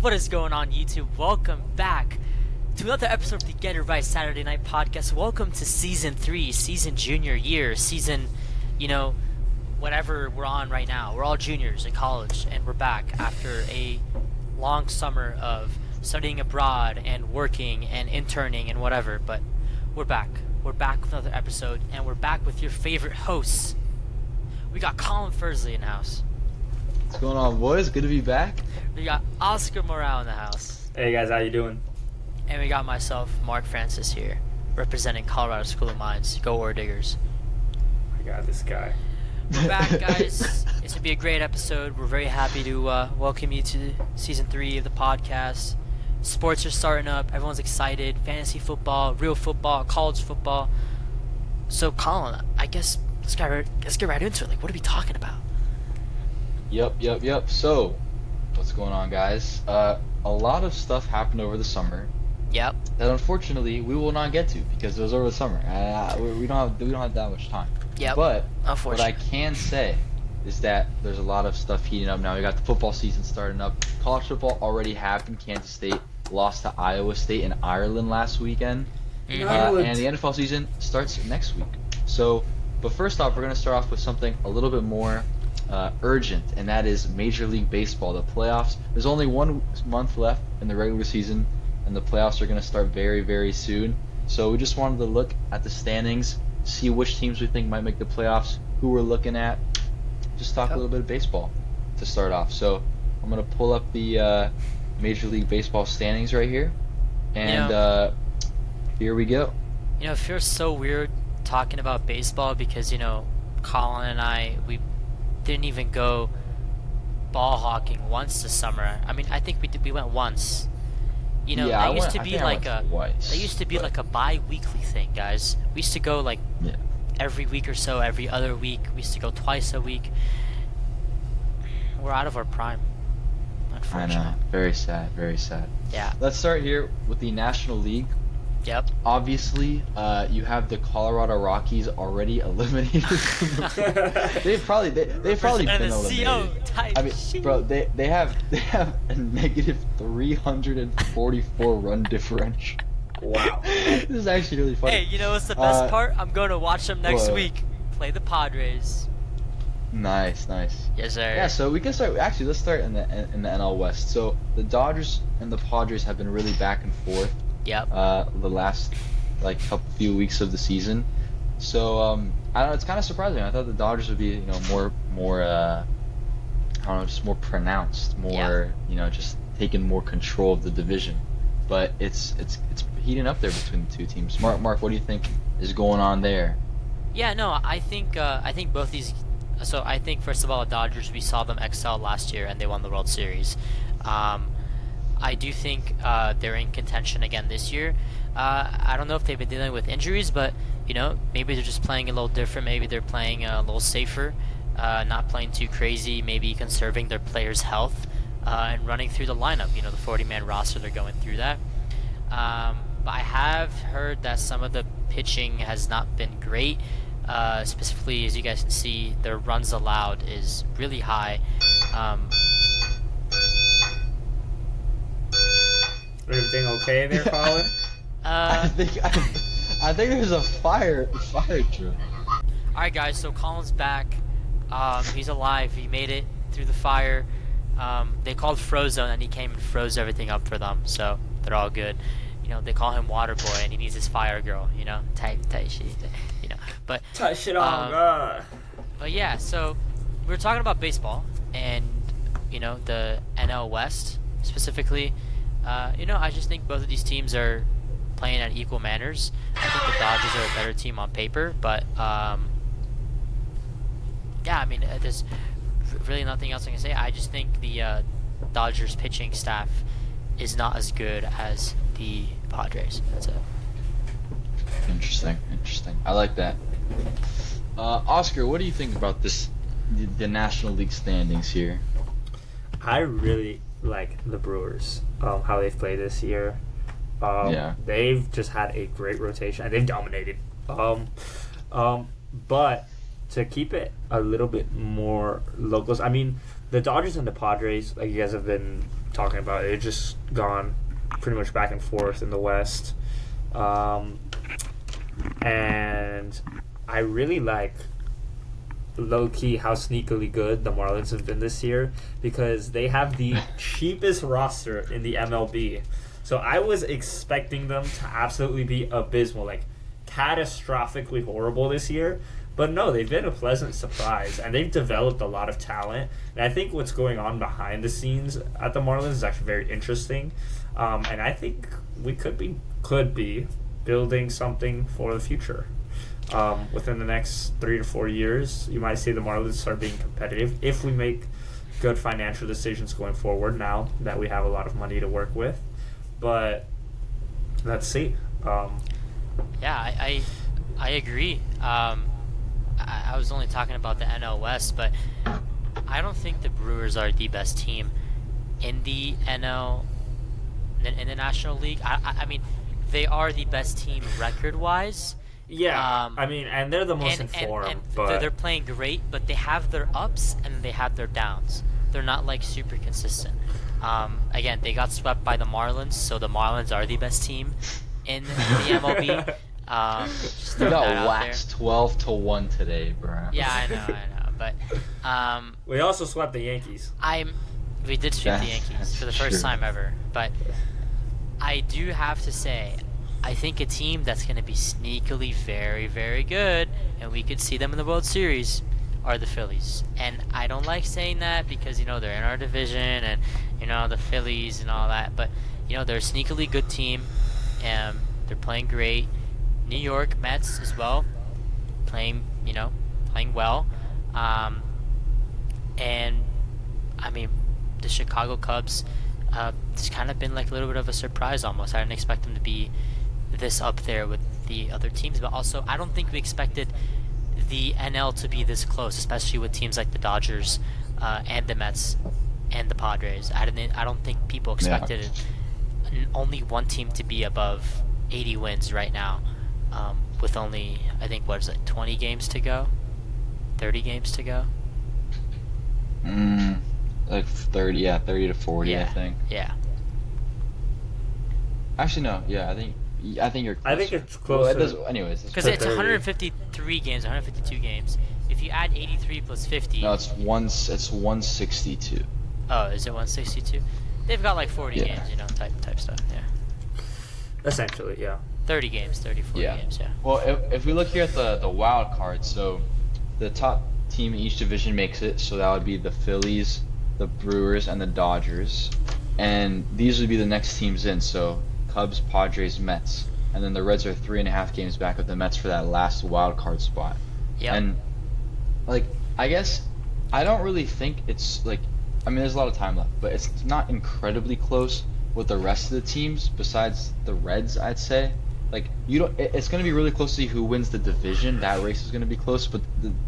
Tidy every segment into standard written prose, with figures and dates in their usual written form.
What is going on, YouTube? Welcome back to another episode of the Get It Right Saturday Night Podcast. Welcome to Season 3, Season Junior Year, Season, whatever we're on right now. We're all juniors in college, and we're back after a long summer of studying abroad and working and interning and whatever, but we're back. We're back with another episode, and we're back with your favorite hosts. We got Colin Fursley in the house. What's going on, boys? Good to be back. We got Oscar Morale in the house. Hey guys, how you doing? And we got myself, Mark Francis, here, representing Colorado School of Mines. Go Ore Diggers. I got this guy. We're back, guys. It's going to be a great episode. We're very happy to welcome you to Season 3 of the podcast. Sports are starting up. Everyone's excited. Fantasy football, real football, college football. So, Colin, I guess let's get right into it. Like, what are we talking about? Yep. So, what's going on, guys? A lot of stuff happened over the summer. Yep. That unfortunately we will not get to because it was over the summer. We don't have that much time. Yep. But what I unfortunately, can say is that there's a lot of stuff heating up now. We got the football season starting up. College football already happened. Kansas State lost to Iowa State in Ireland last weekend. And the NFL season starts next week. So, but first off, we're going to start off with something a little bit more urgent, and that is Major League Baseball, the playoffs. There's only 1 month left in the regular season, and the playoffs are going to start very, very soon. So we just wanted to look at the standings, see which teams we think might make the playoffs, who we're looking at, just talk a little bit of baseball to start off. So I'm going to pull up the Major League Baseball standings right here, and here we go. it feels so weird talking about baseball because, Colin and I, we didn't even go ball hawking once this summer. I mean, I think we went once. That used to be like a bi-weekly thing, guys. We used to go every week or so, every other week. We used to go twice a week. We're out of our prime, unfortunately. I know. Very sad. Yeah. Let's start here with the National League. Yep. Obviously, you have the Colorado Rockies already eliminated. they've probably been eliminated. I mean, bro, they have a negative 344 run differential. Wow. This is actually really funny. Hey, what's the best part? I'm going to watch them next week. Play the Padres. Nice. Yes, sir. Yeah, so we can start. Actually, let's start in the NL West. So the Dodgers and the Padres have been really back and forth. Yep. The last few weeks of the season. So I don't know. It's kind of surprising. I thought the Dodgers would be more just more pronounced, more just taking more control of the division. But it's heating up there between the two teams. Mark, what do you think is going on there? Yeah, no, I think both these. So I think first of all, the Dodgers, we saw them excel last year and they won the World Series. I do think they're in contention again this year. I don't know if they've been dealing with injuries, but maybe they're just playing a little different. Maybe they're playing a little safer, not playing too crazy. Maybe conserving their players' health and running through the lineup. The 40-man roster, they're going through that. But I have heard that some of the pitching has not been great. Specifically, as you guys can see, their runs allowed is really high. Everything okay there, Colin? I think there's a fire drill. All right, guys. So Colin's back. He's alive. He made it through the fire. They called Frozone, and he came and froze everything up for them. So they're all good. They call him Water Boy, and he needs his fire girl. Tight shit. But Tight shit on God. But yeah, so we were talking about baseball, and the NL West specifically. I just think both of these teams are playing at equal manners. I think the Dodgers are a better team on paper, but there's really nothing else I can say. I just think the Dodgers pitching staff is not as good as the Padres. That's it. Interesting. I like that. Oscar, what do you think about the National League standings here? I really like the Brewers, how they've played this year. They've just had a great rotation and they've dominated. But to keep it a little bit more local, I mean, the Dodgers and the Padres, like you guys have been talking about. It's just gone pretty much back and forth in the West. And I really like low-key how sneakily good the Marlins have been this year because they have the cheapest roster in the MLB. So I was expecting them to absolutely be abysmal, like catastrophically horrible this year. But no, they've been a pleasant surprise, and they've developed a lot of talent. And I think what's going on behind the scenes at the Marlins is actually very interesting. And I think we could be building something for the future. Within the next 3 to 4 years, you might see the Marlins start being competitive if we make good financial decisions going forward now that we have a lot of money to work with. But let's see. I agree. I was only talking about the NL West, but I don't think the Brewers are the best team in the NL, in the National League. I mean, they are the best team record-wise. Yeah, and they're the most informed. But they're playing great, but they have their ups and they have their downs. They're not like super consistent. Again, they got swept by the Marlins, so the Marlins are the best team in the MLB. We got waxed 12-1 today, bro. Yeah, I know, but we also swept the Yankees. We did sweep the Yankees for the first time ever, but I do have to say, I think a team that's going to be sneakily very, very good, and we could see them in the World Series, are the Phillies. And I don't like saying that because, they're in our division and, the Phillies and all that. But, they're a sneakily good team, and they're playing great. New York Mets as well, playing well. And, the Chicago Cubs, it's kind of been like a little bit of a surprise almost. I didn't expect them to be this up there with the other teams, but also I don't think we expected the NL to be this close, especially with teams like the Dodgers and the Mets and the Padres. I don't think people expected only one team to be above 80 wins right now, with only, I think, 20 games to go, 30 games to go. Like 30 to 40, yeah. I think. Yeah. Actually, no. Yeah, I think you're closer. I think it's closer. Well, anyways. Because it's 153 games, 152 games. If you add 83 plus 50... No, it's 162. Oh, is it 162? They've got like 40 games, type stuff, yeah. Essentially, yeah. 30 games, 40 games, yeah. Well, if we look here at the wild card, so the top team in each division makes it, so that would be the Phillies, the Brewers, and the Dodgers. And these would be the next teams in, so Cubs, Padres, Mets. And then the Reds are 3.5 games back of the Mets for that last wild card spot. Yeah. And, I guess I don't really think it's, there's a lot of time left, but it's not incredibly close with the rest of the teams besides the Reds, I'd say. It's going to be really close to see who wins the division. That race is going to be close, but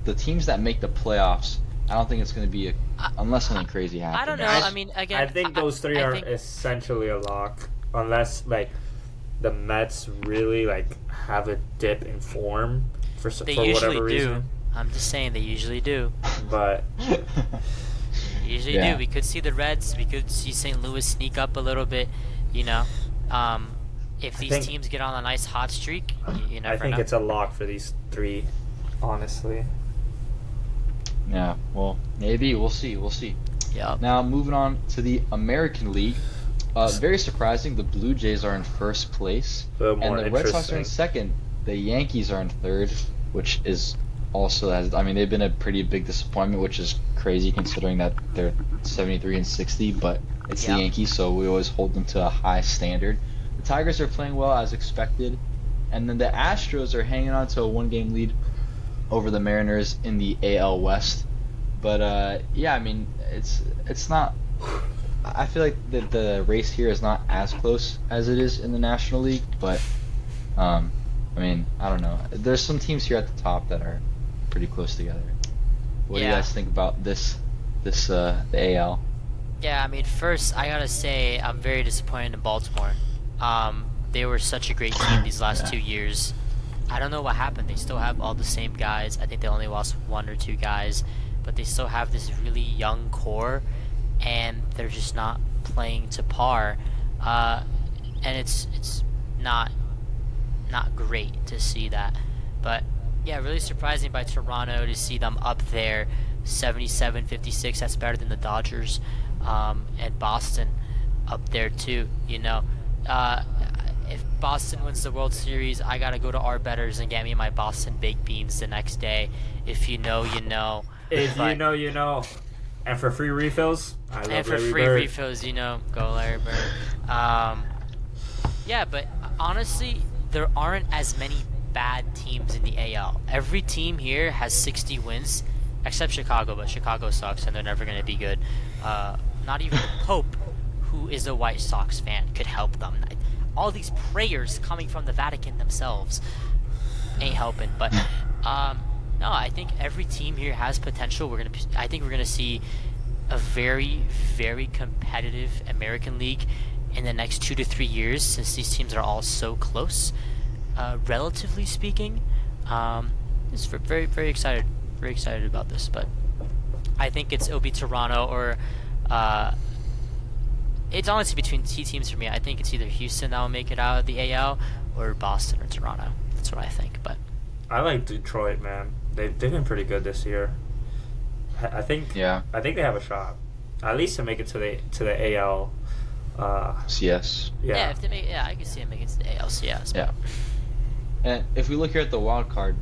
the teams that make the playoffs, I don't think it's going to be unless something crazy happens. I don't know. Again, I think those three are essentially a lock, unless the Mets really have a dip in form for whatever reason. I'm just saying they usually do. But do. We could see the Reds. We could see St. Louis sneak up a little bit. If these teams get on a nice hot streak, you never know. I think it's a lock for these three, honestly. Yeah, well, maybe. We'll see. Yeah. Now, moving on to the American League. Very surprising, the Blue Jays are in first place. And the Red Sox are in second. The Yankees are in third, which is also, they've been a pretty big disappointment, which is crazy considering that they're 73 and 60, but it's the Yankees, so we always hold them to a high standard. The Tigers are playing well as expected, and then the Astros are hanging on to a 1-game lead over the Mariners in the AL West. But it's not. I feel like the race here is not as close as it is in the National League, but I don't know. There's some teams here at the top that are pretty close together. What do you guys think about the AL? Yeah, first I gotta say I'm very disappointed in Baltimore. They were such a great team these last 2 years. I don't know what happened. They still have all the same guys. I think they only lost 1 or 2 guys, but they still have this really young core, and they're just not playing to par, and it's not great to see that. But yeah, really surprising by Toronto to see them up there, 77-56. That's better than the Dodgers, and Boston up there too. If Boston wins the World Series, I gotta go to our betters and get me my Boston baked beans the next day. If you know, you know. If you know, you know. And for free refills, I love Larry Bird. Refills, go Larry Bird. Yeah, but honestly, there aren't as many bad teams in the AL. Every team here has 60 wins, except Chicago, but Chicago sucks and they're never going to be good. Not even the Pope, who is a White Sox fan, could help them. All these prayers coming from the Vatican themselves ain't helping. But no, I think every team here has potential. I think we're gonna see a very, very competitive American League in the next 2 to 3 years, since these teams are all so close, relatively speaking. It's very, very excited about this. But I think it'll be Toronto or. It's honestly between two teams for me. I think it's either Houston that will make it out of the AL or Boston or Toronto. That's what I think. But I like Detroit, man. They've been pretty good this year. I think they have a shot, at least to make it to the AL. CS. Yeah, if they make, I can see them making it to the ALCS. Yeah. And if we look here at the wild card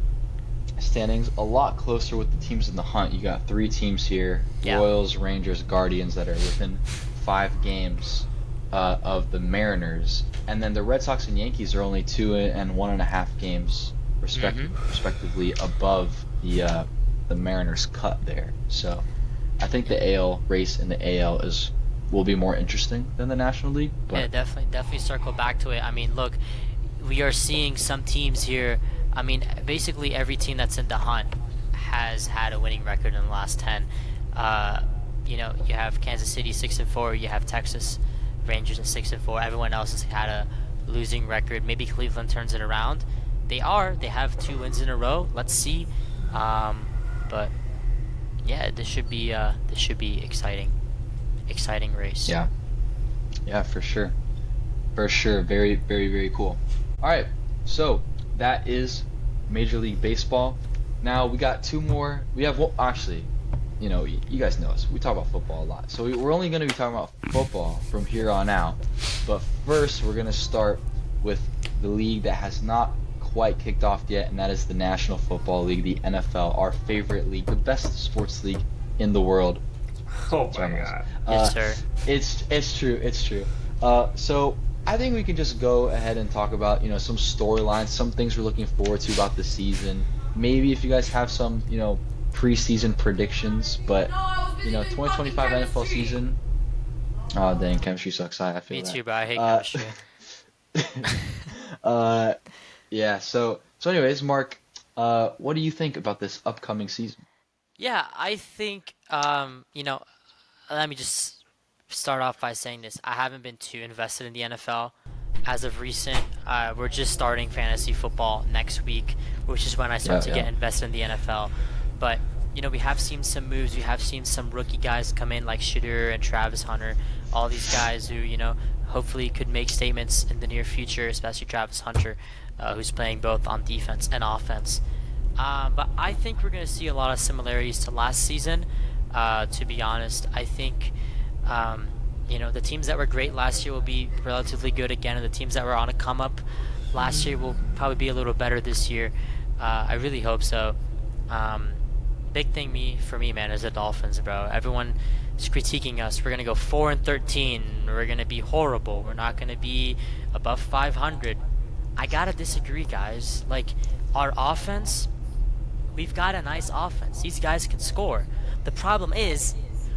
standings, a lot closer with the teams in the hunt. You got 3 teams here: Royals, Rangers, Guardians, that are within 5 games of the Mariners, and then the Red Sox and Yankees are only 2 and 1.5 games respectively above the Mariners cut there. So I think the AL race in the AL will be more interesting than the National League. But yeah, definitely circle back to it. I mean, look, we are seeing some teams here. I mean, basically every team that's in the hunt has had a winning record in the last 10. You have Kansas City 6-4. You have Texas Rangers at 6-4. Everyone else has had a losing record. Maybe Cleveland turns it around. They have 2 wins in a row. Let's see. But yeah, this should be exciting race. Yeah, for sure. Very, very, very cool. All right, so that is Major League Baseball. Now we got 2 more. We have actually. You guys know us. We talk about football a lot. So we're only going to be talking about football from here on out. But first, we're going to start with the league that has not quite kicked off yet, and that is the National Football League, the NFL, our favorite league, the best sports league in the world. Oh my God. Yes, sir. It's true. So I think we can just go ahead and talk about, some storylines, some things we're looking forward to about the season. Maybe if you guys have some, preseason predictions, but 2025 NFL season. Oh dang, chemistry sucks. I feel Me that. too, bro. I hate chemistry. Yeah. So anyways, Mark, what do you think about this upcoming season? Yeah, I think let me just start off by saying this. I haven't been too invested in the NFL as of recent. We're just starting fantasy football next week, which is when I start to get invested in the NFL. But we have seen some moves. We have seen some rookie guys come in like Shedeur and Travis Hunter. All these guys who hopefully could make statements in the near future, especially Travis Hunter, who's playing both on defense and offense. But I think we're going to see a lot of similarities to last season. To be honest, I think the teams that were great last year will be relatively good again, and the teams that were on a come up last year will probably be a little better this year. I really hope so. Big thing for me, man, is the Dolphins, bro. Everyone is critiquing us. We're gonna go 4-13. We're gonna be horrible. We're not gonna be above 500. I gotta disagree, guys. Like, our offense, we've got a nice offense. These guys can score. The problem is,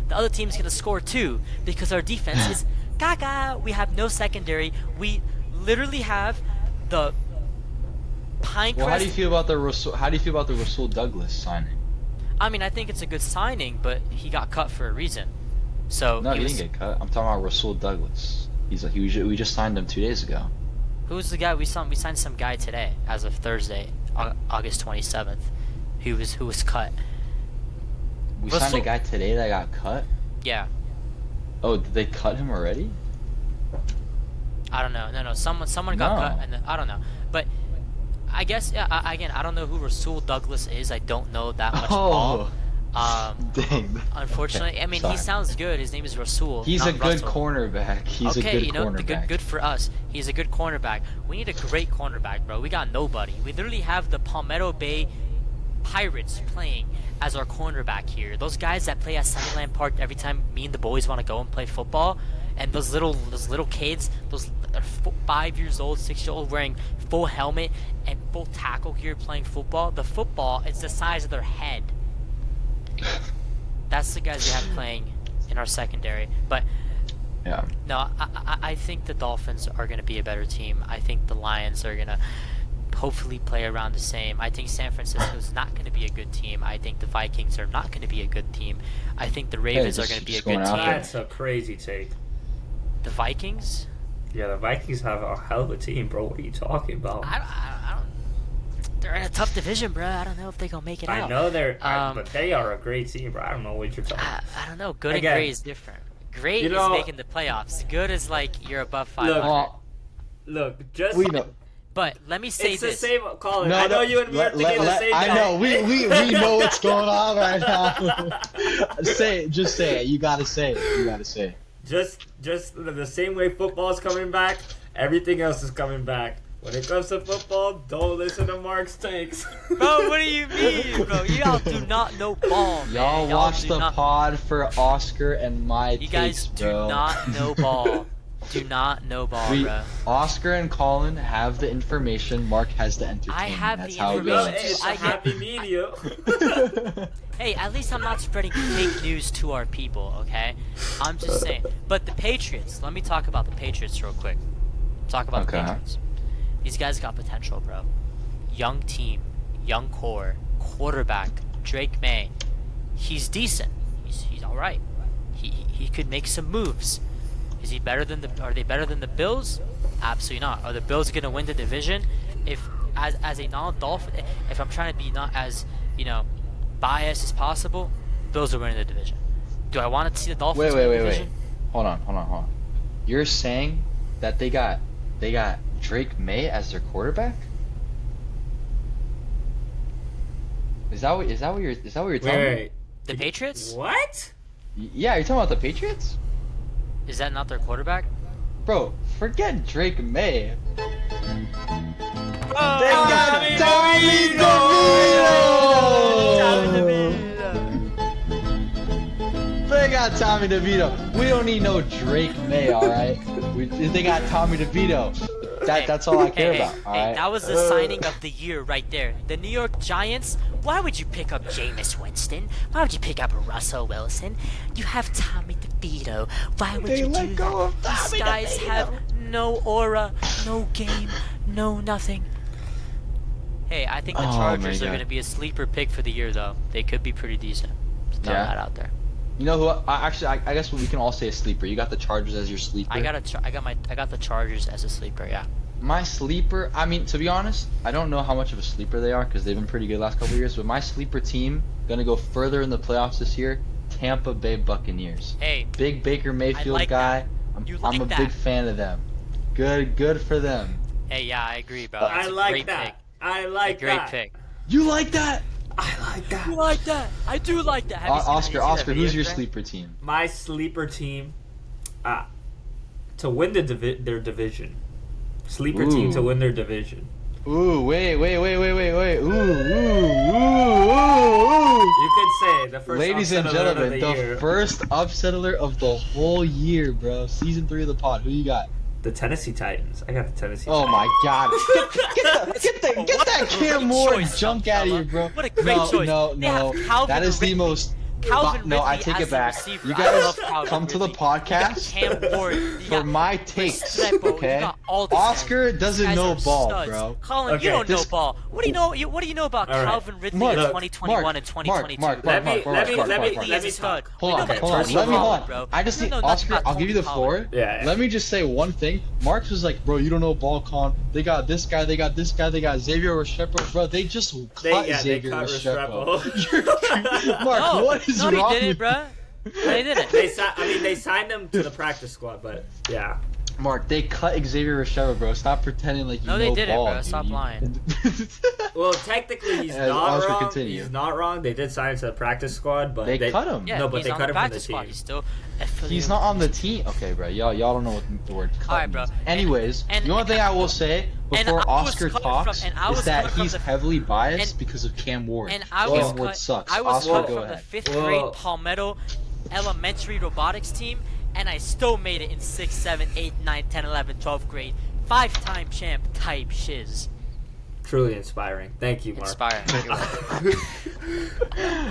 the other team's gonna score too, because our defense is gaga. We have no secondary. We literally have the Pinecrest. Well, how do you feel about the Rasul Douglas signing? I mean, I think it's a good signing, but he got cut for a reason. So no, he didn't get cut. I'm talking about Rasul Douglas. We just signed him 2 days ago. Who's the guy we signed? We signed some guy today, as of Thursday, August 27th, who was cut. We signed a guy today that got cut? Yeah. Oh, did they cut him already? I don't know. No. Someone got cut, and then, I don't know. But I guess again, I don't know who Rasul Douglas is. I don't know that much ball. Dang. Unfortunately, Okay, I mean, sorry. he sounds good. His name is Rasul. He's a not good Russell. cornerback. He's a good cornerback. Good for us. He's a good cornerback. We need a great cornerback, bro. We got nobody. We literally have the Palmetto Bay Pirates playing as our cornerback here. Those guys that play at Sunnyland Park every time me and the boys want to go and play football, and those little kids, those 5 years old, 6 year old wearing full helmet and full tackle gear playing football. The football is the size of their head. That's the guys we have playing in our secondary. But Yeah. no, I think the Dolphins are going to be a better team. I think the Lions are going to hopefully play around the same. I think San Francisco's not going to be a good team. I think the Vikings are not going to be a good team. I think the Ravens are going to be a good team. That's a crazy take. The Vikings? Yeah, the Vikings have a hell of a team, bro. What are you talking about? I don't. They're in a tough division, bro. I don't know if they're going to make it out. I know but they are a great team, bro. I don't know what you're talking about. I don't know. Good and great is different. Great is making the playoffs. Good is like you're above 500. Look, just we know. But let me say it's this. the same, Colin. I know you and me are thinking the same thing. I know. We know what's going on right now. Just say it. You gotta say it. You gotta say it. Just the same way football's coming back, everything else is coming back. When it comes to football, don't listen to Mark's takes. Bro, what do you mean, bro? Y'all do not know ball, man. Y'all watch the pod for Oscar and my takes, You guys do bro. not know ball. Do not know ball, bro. Oscar and Colin have the information. Mark has the entertainment. I have That's the how information. it It's a happy medium. Hey, at least I'm not spreading fake news to our people, okay? I'm just saying. But the Patriots, let me talk about the Patriots real quick. Talk about the Patriots. These guys got potential, bro. Young team, young core, quarterback, Drake May. He's decent. He's all right. He could make some moves. Is he better than are they better than the Bills? Absolutely not. Are the Bills going to win the division? If as a non-Dolphin, if I'm trying to be not as, biased as possible, Bills are winning the division. Do I want to see the Dolphins win the division? Wait. Hold on. You're saying that they got Drake May as their quarterback? Is that what you're telling me? The Patriots? What? Yeah, you're talking about the Patriots? Is that not their quarterback? Bro, forget Drake May. Oh, They got Tommy DeVito! They got Tommy DeVito. We don't need no Drake May, alright? They got Tommy DeVito. That's all I care about, alright? That was the signing of the year right there. The New York Giants, why would you pick up Jameis Winston? Why would you pick up Russell Wilson? You have Tommy DeVito. Why would you do that? These guys have no aura, no game, no nothing. Hey, I think the Chargers are going to be a sleeper pick for the year, though. They could be pretty decent. Just throw that out there. You know who? I guess we can all say a sleeper. You got the Chargers as your sleeper. I got the Chargers as a sleeper. Yeah. My sleeper. I mean, to be honest, I don't know how much of a sleeper they are because they've been pretty good last couple of years. But my sleeper team gonna go further in the playoffs this year. Tampa Bay Buccaneers. Hey. Big Baker Mayfield guy. I'm a big fan of them. Good for them. Hey, yeah, I agree, bro. I like that. Pick. I like great that. pick. You like that? I like that. You like that? I do like that. Oscar, who's your sleeper team? My sleeper team, to win their division. Sleeper team to win their division. Ooh, wait. Ooh. You could say the first Ladies and gentlemen, the first upsetter of the whole year, bro. Season 3 of the pod. Who you got? The Tennessee Titans. I got the Tennessee Oh Titans. my God! Get that Cam Moore junk out of here, bro. What a great choice. No. That is the most. No, I take it back. You guys come to the podcast for my takes, okay? Oscar doesn't know ball, bro. Colin, you don't know ball. What do you know? What do you know about Calvin Ridley in 2021 and 2022? Let me talk. Hold on. Let me hold on. I just need Oscar. I'll give you the floor. Yeah. Let me just say one thing. Marx was like, bro, you don't know ball, Con. They got this guy. They got Xavier Restrepo. Bro, they just cut Xavier Restrepo. Mark, what is wrong with you? bro. They didn't. They signed him to the practice squad, but yeah. Mark, they cut Xavier Restrepo, bro. Stop pretending like you know they didn't, ball, bro. dude. Stop lying. Well, technically, he's Yeah, not Oscar, wrong. continue. He's not wrong. They did sign him to the practice squad, but They cut him. Yeah, No, but he's they on cut the him from the practice squad. team. He's still. He's not on the team. Okay, bro. Y'all don't know what the word cut Alright, bro. means. Anyways, And- the only thing I will say before I was Oscar coming talks from- and I is was that coming from he's the- heavily biased and- because of Cam Ward. And I Cam was Ward sucks. I was Oscar, cut go from ahead. the 5th Well- grade Palmetto Elementary robotics team, and I still made it in 6th, 7th, 8th, 9th, 10th, 11th, 12th grade. 5-time champ type shiz. Truly inspiring. Thank you, Mark. Inspiring.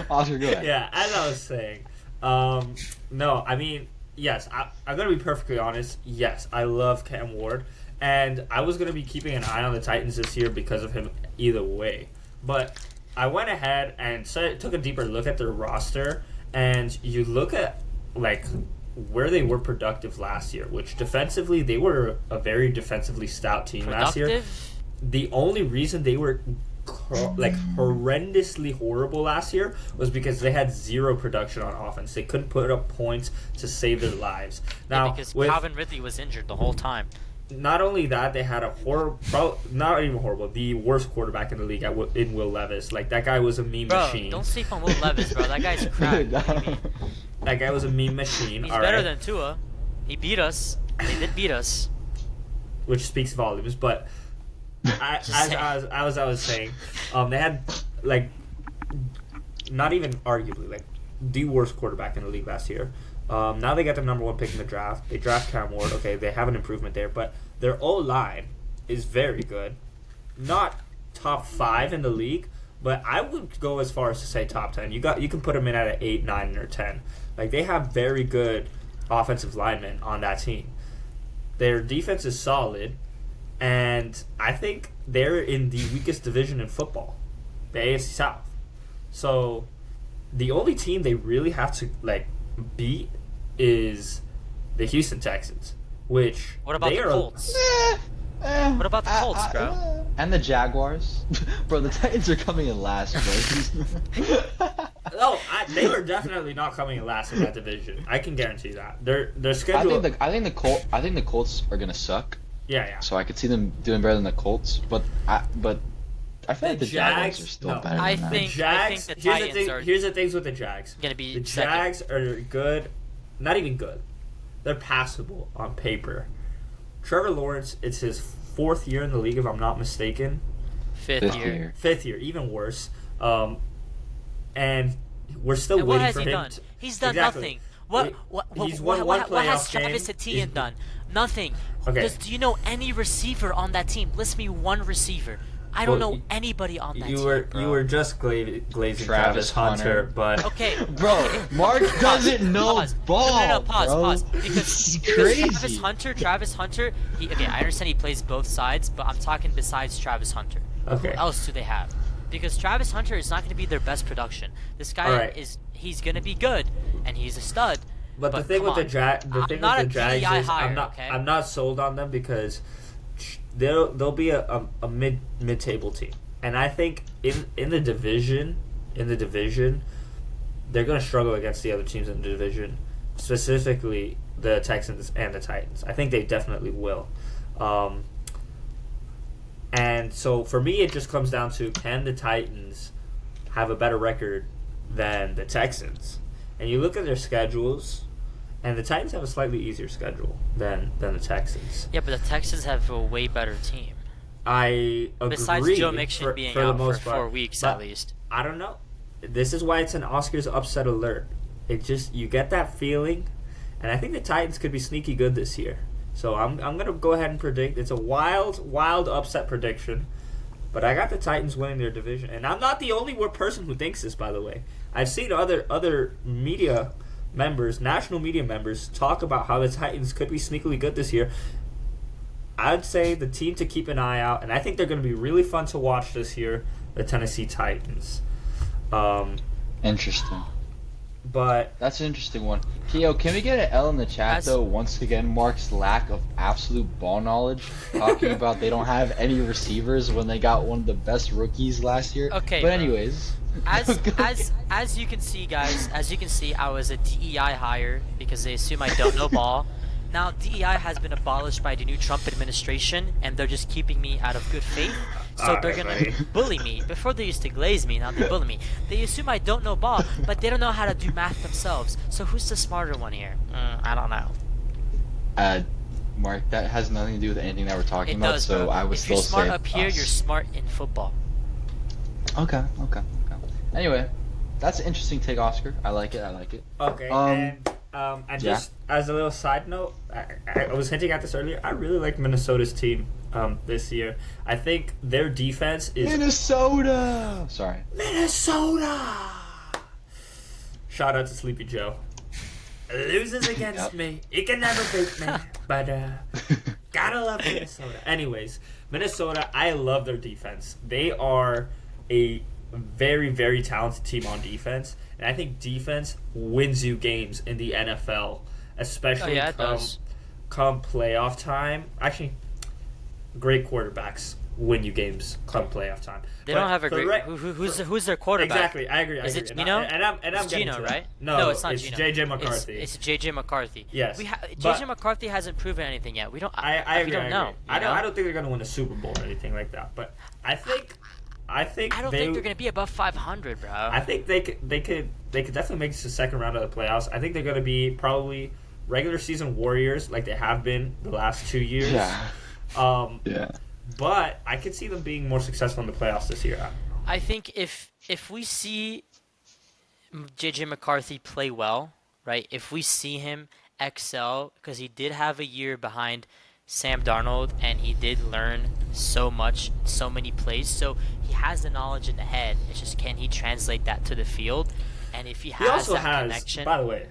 Oscar, go ahead. Yeah, as I was saying, no, I mean, yes, I'm gonna be perfectly honest. Yes, I love Cam Ward, and I was gonna be keeping an eye on the Titans this year because of him either way. But I went ahead and took a deeper look at their roster, and you look at like where they were productive last year, which defensively they were a very defensively stout team last year. Productive? The only reason they were like horrendously horrible last year was because they had zero production on offense. They couldn't put up points to save their lives. Now, Yeah, because with Calvin Ridley was injured the whole time. not only that, they had a not even horrible, the worst quarterback in the league in Will Levis. Like, that guy was a meme Bro, machine. don't sleep on Will Levis, bro. That guy's crap. That guy was a meme machine. He's all better right? than Tua. He beat us. They did beat us. Which speaks volumes. But as I was saying, they had like not even arguably like the worst quarterback in the league last year. Now they got the number 1 pick in the draft. They draft Cam Ward. Okay, they have an improvement there, but their O-line is very good. Not top 5 in the league, but I would go as far as to say top 10. You can put them in at an 8, 9, or 10. Like, they have very good offensive linemen on that team. Their defense is solid, and I think they're in the weakest division in football, the AFC South. So the only team they really have to like beat is the Houston Texans, which What about they the are Colts? What about the Colts, bro? And the Jaguars. Bro, the Titans are coming in last, bro. No, they are definitely not coming in last in that division. I can guarantee that. Their schedule. I think the Colts are gonna suck. Yeah. So I could see them doing better than the Colts, but I feel like the Jaguars are still better than I that. think the Titans are Here's the things with the Jags. gonna be The second. Jags are good, not even good. They're passable on paper. Trevor Lawrence, it's his 4th year in the league, if I'm not mistaken. Fifth year. 5th year, even worse. And we're still And what waiting has for he him. done? He's done nothing. What He's won one what has playoff game. Travis Etienne done? Nothing. Okay. Do you know any receiver on that team? List me one receiver. I don't Well, know anybody on that You team. were bro. you were just glazing Travis Travis Hunter, Hunter. but Okay. Bro, Mark doesn't know Pause. ball. No, pause, bro. pause. Because crazy. Travis Hunter. Okay, I understand he plays both sides, but I'm talking besides Travis Hunter. Okay. Who else do they have? Because Travis Hunter is not going to be their best production. This guy Alright. he's going to be good, and he's a stud. But the thing come with the on. I'm not a Jags PEI is hire, okay? I'm not sold on them because they'll be a mid table team, and I think in the division they're going to struggle against the other teams in the division, specifically the Texans and the Titans. I think they definitely will. And so for me, it just comes down to, can the Titans have a better record than the Texans? And you look at their schedules, and the Titans have a slightly easier schedule than the Texans. Yeah, but the Texans have a way better team. I agree. Besides Joe Mixon being for the out for most part. 4 weeks But at least. I don't know. This is why it's an Oscars upset alert. It just, you get that feeling, and I think the Titans could be sneaky good this year. So I'm gonna go ahead and predict. It's a wild upset prediction, but I got the Titans winning their division, and I'm not the only person who thinks this. By the way, I've seen other media members, national media members, talk about how the Titans could be sneakily good this year. I'd say the team to keep an eye out, and I think they're going to be really fun to watch this year, the Tennessee Titans. Interesting. But That's an interesting one. Yo, can we get an L in the chat As- though? Once again, Mark's lack of absolute ball knowledge, talking about they don't have any receivers when they got one of the best rookies last year. Okay, But bro. anyways, As you can see, guys, I was a DEI hire because they assume I don't know ball. Now DEI has been abolished by the new Trump administration, and they're just keeping me out of good faith. So they're gonna bully me. Before they used to glaze me, now they bully me. They assume I don't know ball, but they don't know how to do math themselves. So who's the smarter one here? I don't know. Mark, that has nothing to do with anything that we're talking about. Does, so bro. I would if still you're smart say up here, us. you're smart in football. Okay. Anyway, that's an interesting take, Oscar. I like it. Okay, and just as a little side note, I was hinting at this earlier. I really like Minnesota's team this year. I think their defense is Minnesota. Sorry, Minnesota. Shout out to Sleepy Joe. Loses against me. He can never beat me. But gotta love Minnesota. Anyways, Minnesota, I love their defense. They are a very, very talented team on defense. And I think defense wins you games in the NFL, especially come playoff time. Actually, great quarterbacks win you games come playoff time. They don't have a great. Who's their quarterback? Exactly, I agree. Is it Gino? It's Gino, right? No, it's not it's Gino. JJ McCarthy. It's JJ McCarthy. Yes, JJ McCarthy hasn't proven anything yet. We don't. I agree. We don't know. I don't think they're gonna win a Super Bowl or anything like that. But I don't think they're gonna be above 500, bro. I think they could definitely make it to the second round of the playoffs. I think they're gonna be probably regular season warriors like they have been the last 2 years. Yeah. But I could see them being more successful in the playoffs this year. I think if we see JJ McCarthy play well, right? If we see him excel, because he did have a year behind Sam Darnold, and he did learn so much, so many plays. So he has the knowledge in the head. It's just, can he translate that to the field? And if he has connection, by the way.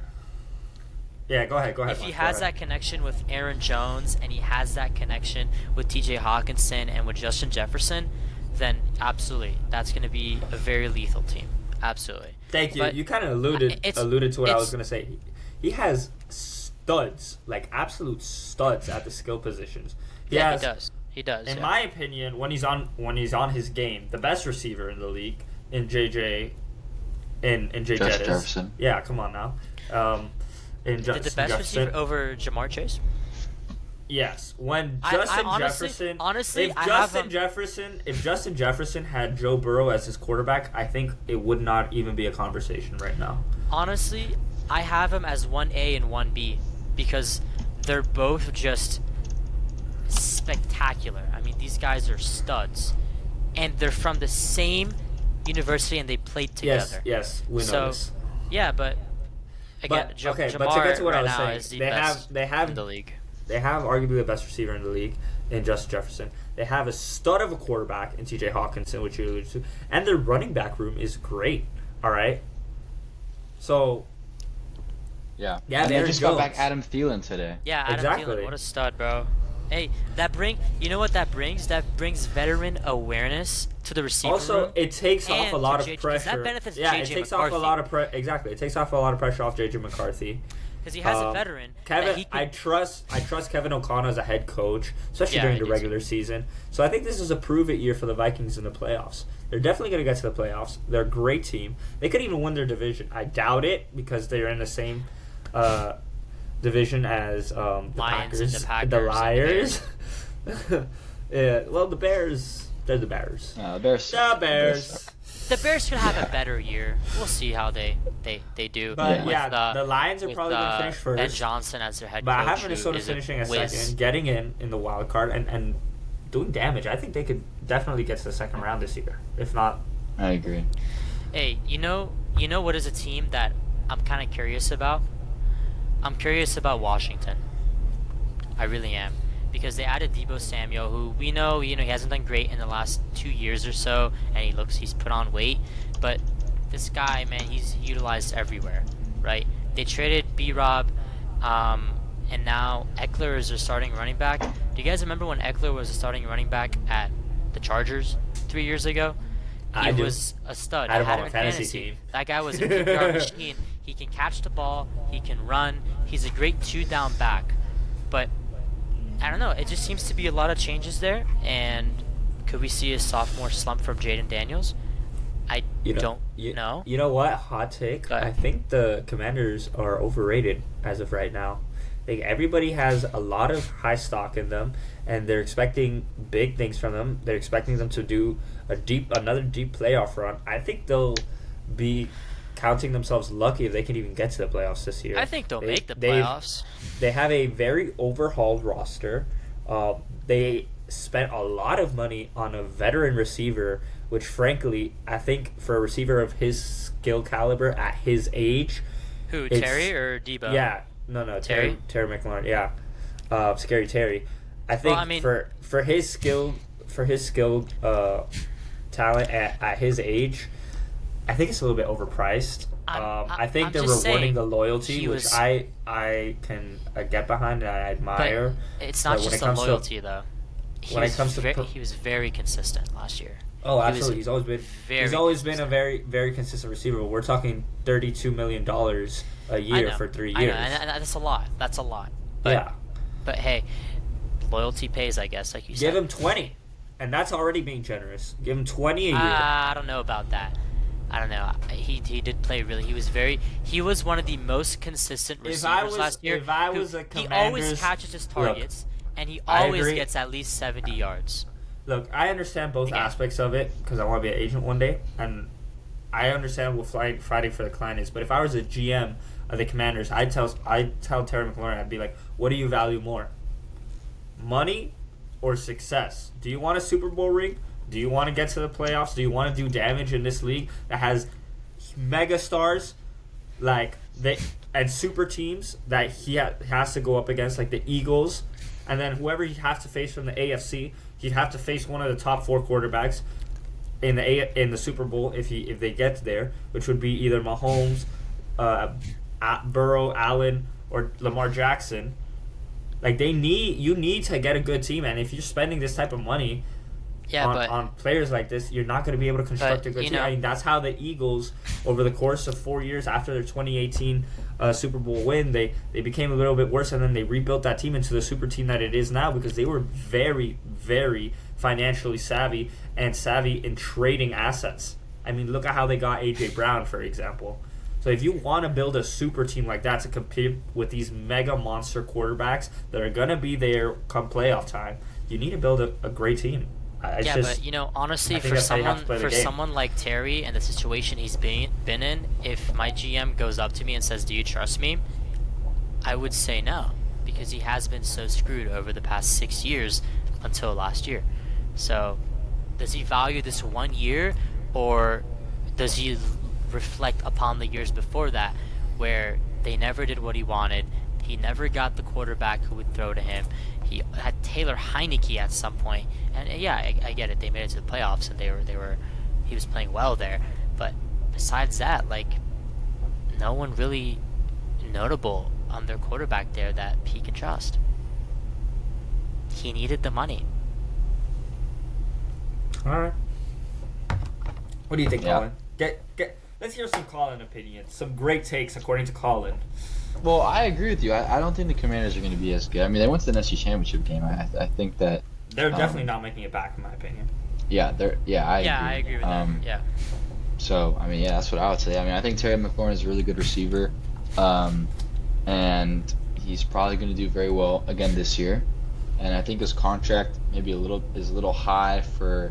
Yeah, go ahead. If he has that connection with Aaron Jones, and he has that connection with T.J. Hawkinson and with Justin Jefferson, then absolutely, that's going to be a very lethal team. Absolutely. Thank you. But you kind of alluded to what I was going to say. He has studs, like absolute studs at the skill positions. He does. In my opinion, when he's on his game, the best receiver in the league in JJ Jefferson. Yeah, come on now. Did the best Jefferson receiver over Jamar Chase? Yes, when if Justin Jefferson had Joe Burrow as his quarterback, I think it would not even be a conversation right now. Honestly, I have him as 1A and 1B because they're both just spectacular. I mean, these guys are studs, and they're from the same university and they played together. Yes, we know this. Yeah, but again, Jamar but to get to what I was saying, saying, they have in the league. They have arguably the best receiver in the league in Justin Jefferson. They have a stud of a quarterback in T.J. Hawkinson, which you alluded to, and their running back room is great. All right, so yeah, they just got back Adam Thielen today. Yeah, Adam Thielen, what a stud, bro. Hey, you know what that brings? That brings veteran awareness to the receiver also, room. it takes off a lot of pressure. That benefits it JJ takes McCarthy. off a lot of Exactly, it takes off a lot of pressure off JJ McCarthy. Because he has a veteran. I trust Kevin O'Connell as a head coach, especially during the regular season. So I think this is a prove-it year for the Vikings in the playoffs. They're definitely going to get to the playoffs. They're a great team. They could even win their division. I doubt it because they're in the same division as the Lions Packers, the Liars. Yeah, well, the Bears. They're the Bears. The Bears. The Bears could have a better year. We'll see how they do. But the Lions are probably going to finish first. Ben Johnson as their head coach. But I have Minnesota finishing second, getting in the wild card, and doing damage. I think they could definitely get to the second round this year. If not, I agree. Hey, you know what is a team that I'm kind of curious about? I'm curious about Washington. I really am. Because they added Deebo Samuel, who we know, he hasn't done great in the last 2 years or so, and he's put on weight. But this guy, man, he's utilized everywhere, right? They traded B-Rob, and now Eckler is their starting running back. Do you guys remember when Eckler was a starting running back at the Chargers 3 years ago? He was a stud. I had him on fantasy team. That guy was a PPR machine. He can catch the ball. He can run. He's a great two-down back. But I don't know. It just seems to be a lot of changes there. And could we see a sophomore slump from Jaden Daniels? I don't know. You know what? Hot take. I think the Commanders are overrated as of right now. Like, everybody has a lot of high stock in them, and they're expecting big things from them. They're expecting them to do another deep playoff run. I think they'll be counting themselves lucky if they can even get to the playoffs this year. I think they'll make the playoffs. They have a very overhauled roster. They spent a lot of money on a veteran receiver, which, frankly, I think for a receiver of his skill caliber at his age... Who, Terry or Debo? Yeah. No, Terry McLaurin, yeah. Scary Terry. I think for his skill talent at his age, I think it's a little bit overpriced. I think they're rewarding the loyalty, which I can get behind and I admire. But it's not just the loyalty, though. He was very consistent last year. Oh, absolutely. He's always been a very, very consistent receiver. We're talking $32 million a year for 3 years. I know, and that's a lot. But hey, loyalty pays, I guess, like you said. Give him 20, and that's already being generous. Give him 20 a year. I don't know about that. I don't know. He did play really. He was one of the most consistent receivers last year. If I was a Commanders, he always catches his targets, and he always gets at least 70 yards. Look, I understand both aspects of it because I want to be an agent one day, and I understand what Friday for the client is. But if I was a GM of the Commanders, I'd tell Terry McLaurin, I'd be like, what do you value more? Money or success? Do you want a Super Bowl ring? Do you want to get to the playoffs? Do you want to do damage in this league that has mega stars and super teams that he has to go up against, like the Eagles, and then whoever he has to face from the AFC, he'd have to face one of the top 4 quarterbacks in the Super Bowl if they get there, which would be either Mahomes, Burrow, Allen, or Lamar Jackson. Like, you need to get a good team, and if you're spending this type of money on players like this, you're not going to be able to construct a good team. I mean, that's how the Eagles, over the course of 4 years after their 2018 Super Bowl win, they became a little bit worse, and then they rebuilt that team into the super team that it is now because they were very, very financially savvy and savvy in trading assets. I mean, look at how they got A.J. Brown, for example. So if you want to build a super team like that to compete with these mega monster quarterbacks that are going to be there come playoff time, you need to build a great team. But honestly, for someone like Terry and the situation he's been in, if my GM goes up to me and says, "Do you trust me?" I would say no, because he has been so screwed over the past 6 years until last year. So, does he value this 1 year, or does he reflect upon the years before that, where they never did what he wanted? He never got the quarterback who would throw to him. He had Taylor Heineke at some point, and I get it. They made it to the playoffs, and he was playing well there. But besides that, no one really notable on their quarterback there that he can trust. He needed the money. All right. What do you think, Colin? Let's hear some Colin opinions. Some great takes according to Colin. Well, I agree with you. I don't think the Commanders are going to be as good. I mean, they went to the NFC Championship game. I think that they're definitely not making it back, in my opinion. I agree. I agree with that. Yeah. So, I mean, that's what I would say. I mean, I think Terry McLaurin is a really good receiver, and he's probably going to do very well again this year. And I think his contract maybe is a little high for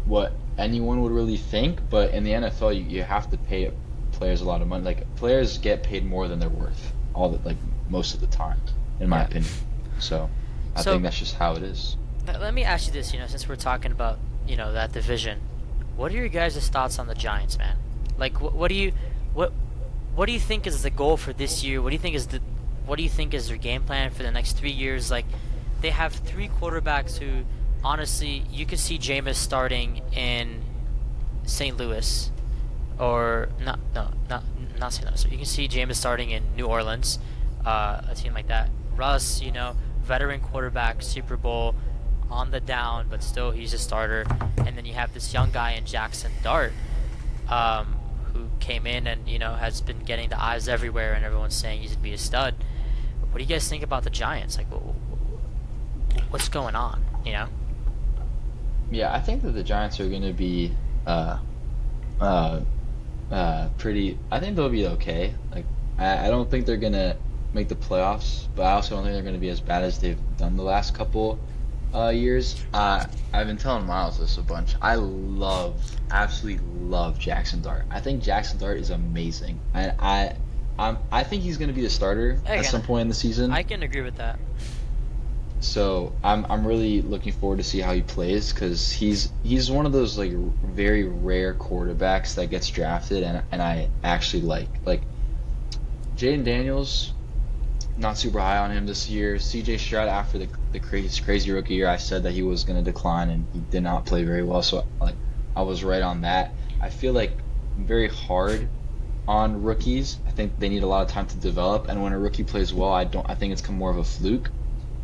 what anyone would really think. But in the NFL, you have to pay players a lot of money. Like, players get paid more than they're worth most of the time, in my opinion. So I think that's just how it is. Let me ask you this, since we're talking about that division, what are your guys' thoughts on the Giants, man? What do you think is the goal for this year? What do you think is their game plan for the next 3 years? They have 3 quarterbacks who, honestly, you could see Jameis starting in St. Louis. Or not St. Louis. You can see Jameis starting in New Orleans, a team like that. Russ, veteran quarterback, Super Bowl, on the down, but still he's a starter. And then you have this young guy in Jackson Dart, who came in and has been getting the eyes everywhere, and everyone's saying he's gonna be a stud. What do you guys think about the Giants? what's going on? Yeah, I think that the Giants are going to be uh, pretty. I think they'll be okay. Like, I don't think they're gonna make the playoffs, but I also don't think they're gonna be as bad as they've done the last couple years. I've been telling Miles this a bunch. I absolutely love Jackson Dart. I think Jackson Dart is amazing, and I think he's gonna be the starter at some point in the season. I can agree with that. So I'm really looking forward to see how he plays, because he's one of those like very rare quarterbacks that gets drafted and I actually like Jaden Daniels. Not super high on him this year. CJ Stroud, after the crazy rookie year, I said that he was going to decline, and he did not play very well. So like I was right on that. I feel like very hard on rookies. I think they need a lot of time to develop, and when a rookie plays well, I think it's more of a fluke.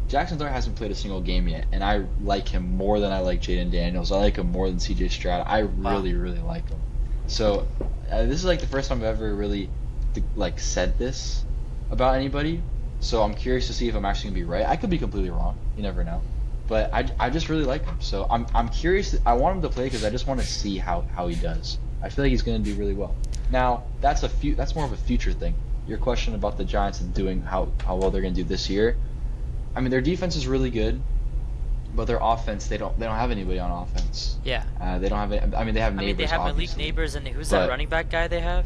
Jackson Dart hasn't played a single game yet, and I like him more than I like Jaden Daniels. I like him more than CJ Stroud. I really like him. So this is like the first time I've ever really like said this about anybody. So I'm curious to see if I'm actually gonna be right. I could be completely wrong. You never know. But I just really like him. So I'm curious. I want him to play because I just want to see how he does. I feel like he's gonna do really well. Now that's more of a future thing. Your question about the Giants and doing how well they're gonna do this year. I mean, their defense is really good, but their offense, they don't have anybody on offense. Yeah. They don't have any, I mean, they have Neighbors. They have Malik Neighbors, and who's that running back guy they have?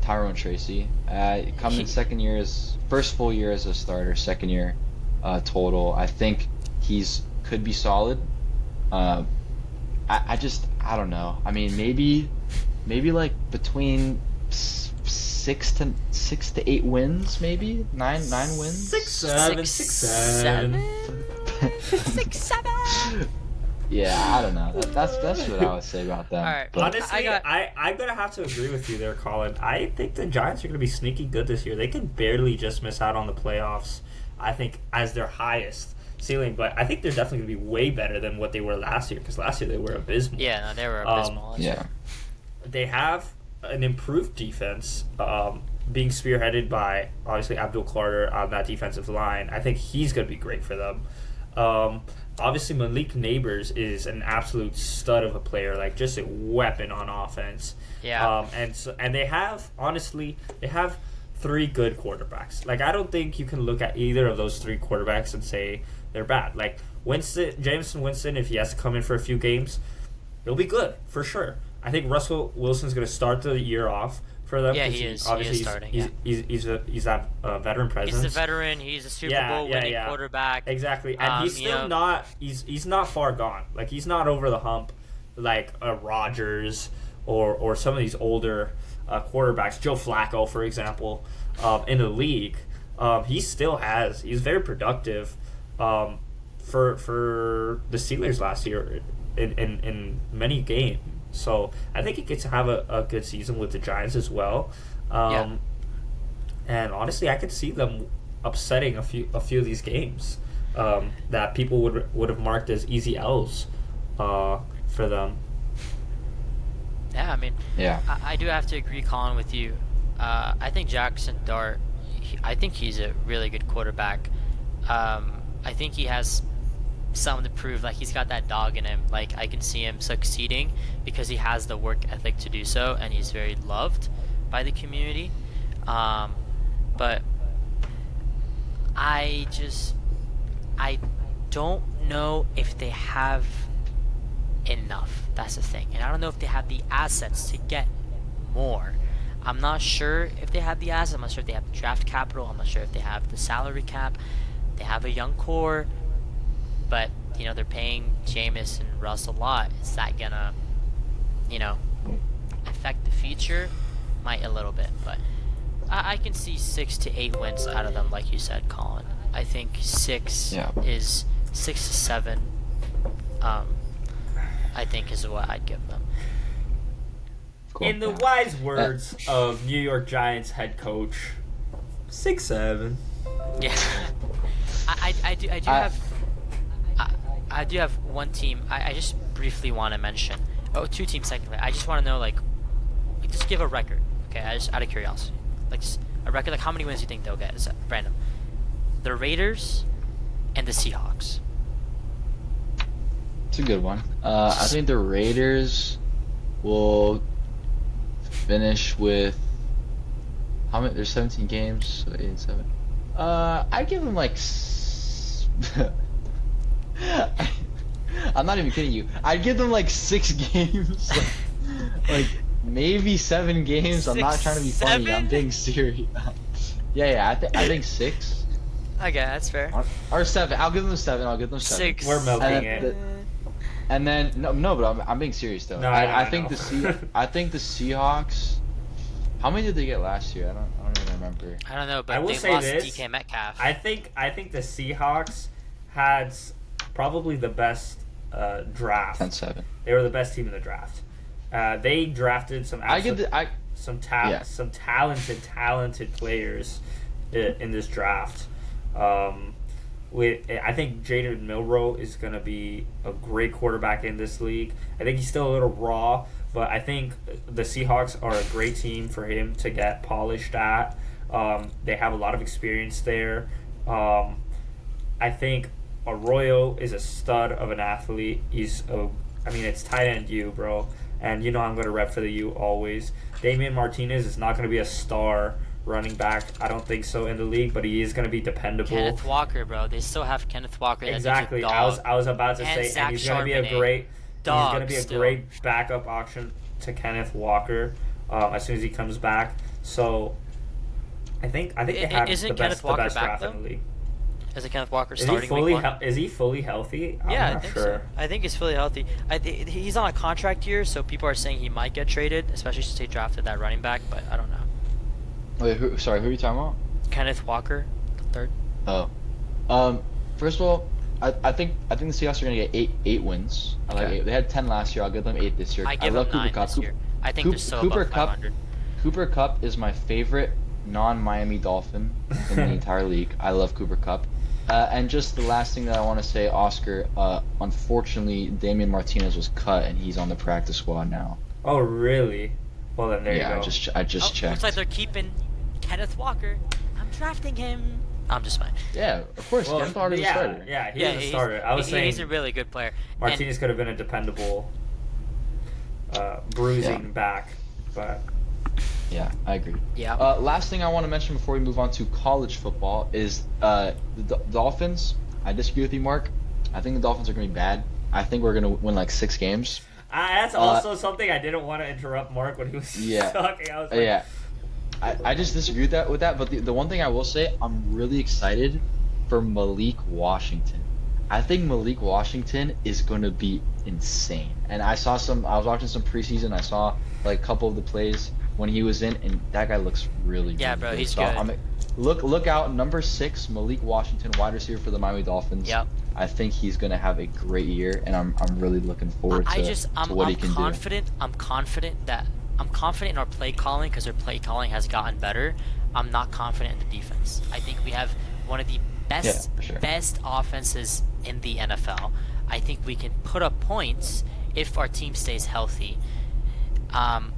Tyrone Tracy. Coming first full year as a starter, second year total. I think could be solid. I don't know. I mean, maybe like between 6 to 8 wins, maybe 9 wins. 6, 7. 6, 7. Yeah, I don't know. That's what I would say about that. All right. Honestly, I'm gonna have to agree with you there, Colin. I think the Giants are gonna be sneaky good this year. They can barely just miss out on the playoffs, I think, as their highest ceiling. But I think they're definitely gonna be way better than what they were last year, because last year they were abysmal. Yeah, no, they were abysmal last year. They have an improved defense, being spearheaded by obviously Abdul Carter on that defensive line. I think he's gonna be great for them. Obviously, Malik Neighbors is an absolute stud of a player, like just a weapon on offense. Yeah. And they have 3 good quarterbacks. Like, I don't think you can look at either of those 3 quarterbacks and say they're bad. Like Jameson Winston, if he has to come in for a few games, he'll be good for sure. I think Russell Wilson's going to start the year off for them. Yeah, he is. Obviously, he is starting. He's that veteran presence. He's a veteran. He's a Super Bowl winning quarterback. Exactly, and he's still not. He's not far gone. Like, he's not over the hump, like a Rodgers or some of these older quarterbacks. Joe Flacco, for example, in the league. He's very productive. For the Steelers last year in many games. So I think he gets to have a good season with the Giants as well. And honestly, I could see them upsetting a few of these games that people would have marked as easy L's for them. Yeah, I mean, I do have to agree, Colin, with you. I think Jackson Dart, I think he's a really good quarterback. I think he has something to prove. Like, he's got that dog in him. Like, I can see him succeeding because he has the work ethic to do so, and he's very loved by the community. But I don't know if they have enough. That's the thing. And I don't know if they have the assets to get more. I'm not sure if they have the assets. I'm not sure if they have the draft capital. I'm not sure if they have the salary cap. They have a young core, but they're paying Jameis and Russ a lot. Is that gonna affect the future? Might a little bit, but I can see 6 to 8 wins out of them, like you said, Colin. I think 6 is 6 to 7. I think is what I'd give them. Cool. In the wise words of New York Giants head coach, 6-7. Yeah. I do have one team I just briefly want to mention. 2 teams technically. I just want to know, like just give a record. Okay, just out of curiosity. Like, just a record, like how many wins do you think they'll get? It's random. The Raiders and the Seahawks. It's a good one. I think the Raiders will finish with how many? There's 17 games, so 8 and 7. I'd give them like. I'm not even kidding you. I'd give them like 6 games, like maybe 7 games. I'm not trying to be funny. I'm being serious. Yeah. I think 6. Okay, that's fair. Or 7. I'll give them 7. 6. We're milking it. And then no, but I'm being serious though. No, I think the Seahawks. How many did they get last year? I don't even remember. I don't know, but I will they say lost this. DK Metcalf. I think the Seahawks had probably the best draft. 10-7. They were the best team in the draft. They drafted some some talented players in this draft. I think Jaden Milroe is going to be a great quarterback in this league. I think he's still a little raw, but I think the Seahawks are a great team for him to get polished at. They have a lot of experience there. I think Arroyo is a stud of an athlete. It's tight end U, bro. And you know I'm going to rep for the U always. Damian Martinez is not going to be a star running back. I don't think so in the league, but he is going to be dependable. Kenneth Walker, bro. They still have Kenneth Walker. Exactly. I was about to say, and he's going to be a great backup option to Kenneth Walker as soon as he comes back. So I think they have the best draft in the league. Is it Kenneth Walker starting week 1? Is he fully healthy? I'm not think sure. so. I think he's fully healthy. He's on a contract year, so people are saying he might get traded, especially since they drafted that running back, but I don't know. Wait, who are you talking about? Kenneth Walker, the third. Oh. First of all, I think the Seahawks are gonna get 8 wins. I like 8. They had 10 last year. I'll give them 8 this year. I give them 9 this year. I think they're so above 500. Cooper Kupp is my favorite non-Miami Dolphin in the entire league. I love Cooper Kupp. And just the last thing that I want to say, Oscar, unfortunately, Damian Martinez was cut, and he's on the practice squad now. Oh, really? Well, then there you go. I just checked. Looks like they're keeping Kenneth Walker. I'm drafting him. I'm just fine. Yeah, of course. Kenneth Walker is a starter. Yeah, he's a starter. I was saying he's a really good player. Martinez could have been a dependable bruising back, but... Yeah, I agree. Yeah. Last thing I want to mention before we move on to college football is the Dolphins. I disagree with you, Mark. I think the Dolphins are going to be bad. I think we're going to win like 6 games. That's also something I didn't want to interrupt Mark when he was talking. I was like... I just disagree with that. But the one thing I will say, I'm really excited for Malik Washington. I think Malik Washington is going to be insane. And I was watching some preseason. I saw like a couple of the plays when he was in, and that guy looks really good. Yeah, bro, he's good. Look out, number 6, Malik Washington, wide receiver for the Miami Dolphins. Yep. I think he's gonna have a great year, and I'm really looking forward to what he can do. I'm confident in our play calling because our play calling has gotten better. I'm not confident in the defense. I think we have one of the best offenses in the NFL. I think we can put up points if our team stays healthy.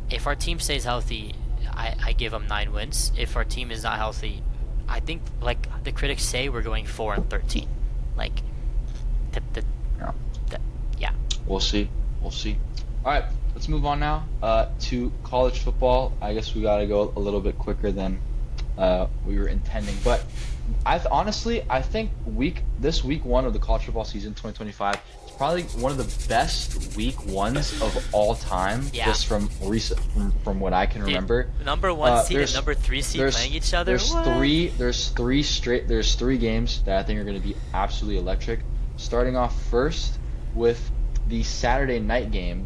If our team stays healthy, I give them 9 wins. If our team is not healthy, I think, like the critics say, we're going 4-13. Like, yeah. We'll see. All right, let's move on now to college football. I guess we got to go a little bit quicker than we were intending. But I think week 1 of the college football season 2025 is probably one of the best week 1s of all time. Yeah. Just from what I can remember. Number 1 seed and number 3 seed playing each other. There's 3 games that I think are going to be absolutely electric. Starting off first with the Saturday night game,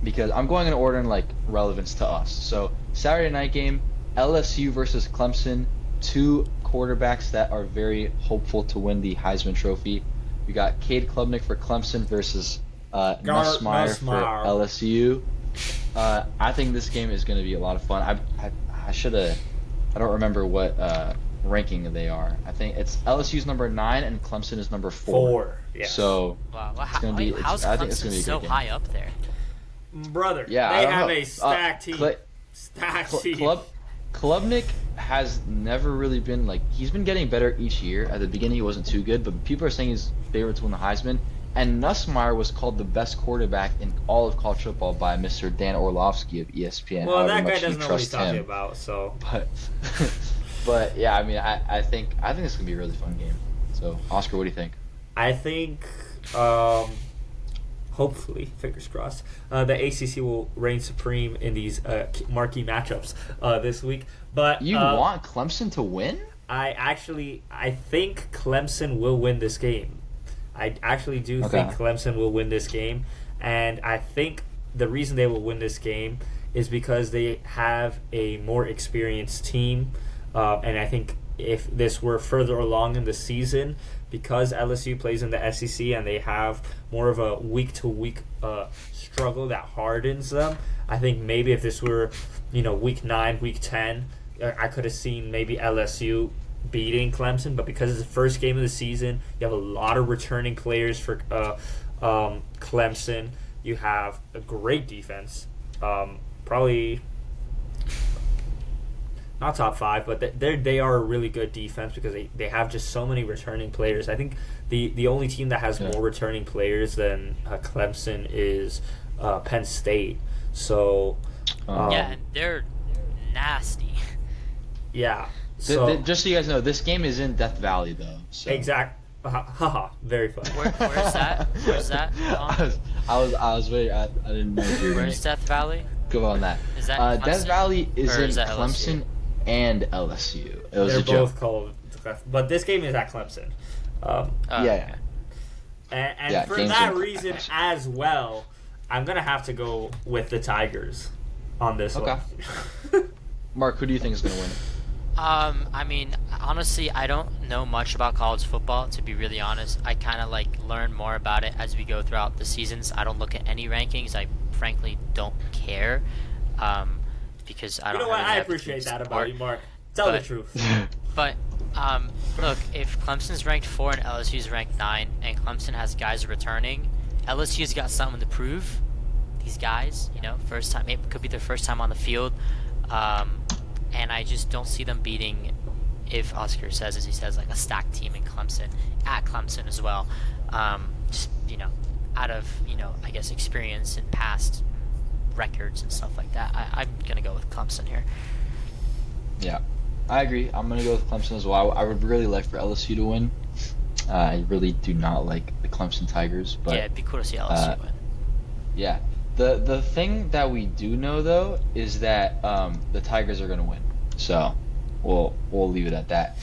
because I'm going in order in like relevance to us. So Saturday night game, LSU versus Clemson, 2 quarterbacks that are very hopeful to win the Heisman Trophy. We got Cade Klubnik for Clemson versus Nussmeier for LSU. I think this game is going to be a lot of fun. I don't remember what ranking they are. I think it's LSU's number 9 and Clemson is number 4. Yeah. So wow, it's going to be. How's I think it's going to be so a good high game. up there? Brother, yeah, they have a stacked team. Klubnik has never really been like, he's been getting better each year. At the beginning he wasn't too good, but people are saying he's favorite to win the Heisman. And Nussmeier was called the best quarterback in all of college football by Mr. Dan Orlovsky of ESPN. Well, that guy doesn't know what he's talking about, so. But yeah, I mean, I think it's gonna be a really fun game. So, Oscar, what do you think? I think, hopefully, fingers crossed, the ACC will reign supreme in these marquee matchups this week. But you want Clemson to win? I think Clemson will win this game. I actually do think Clemson will win this game, and I think the reason they will win this game is because they have a more experienced team, and I think if this were further along in the season, because LSU plays in the SEC and they have more of a week-to-week struggle that hardens them, I think maybe if this were, week 9, week 10, I could have seen maybe LSU beating Clemson, but because it's the first game of the season, you have a lot of returning players for Clemson. You have a great defense, probably not top 5, but they are a really good defense because they have just so many returning players. I think the only team that has more returning players than Clemson is Penn State. So and they're nasty. Yeah. So, just so you guys know, this game is in Death Valley, though. So. Exact. Haha. Very funny. Where's that? Where's that? I was waiting. I didn't know if you were. Where's Death Valley? Go on that. Is that Death Valley is in Clemson and LSU. It was They're a joke. both called, but this game is at Clemson. Yeah. And for that reason as well, I'm gonna have to go with the Tigers on this one. Mark, who do you think is gonna win? I mean, honestly, I don't know much about college football, to be really honest. I kind of learn more about it as we go throughout the seasons. I don't look at any rankings. I frankly don't care, because I don't. I appreciate that about you, Mark. Tell the truth. But look, if Clemson's ranked 4 and LSU's ranked 9, and Clemson has guys returning, LSU's got something to prove. These guys, first time, it could be their first time on the field. And I just don't see them beating, if Oscar says, as he says, a stacked team in Clemson, at Clemson as well. Just, out of, I guess, experience and past records and stuff like that. I'm going to go with Clemson here. Yeah, I agree. I'm going to go with Clemson as well. I would really like for LSU to win. I really do not like the Clemson Tigers. But yeah, it'd be cool to see LSU win. Yeah. The thing that we do know, though, is that the Tigers are going to win. So we'll leave it at that.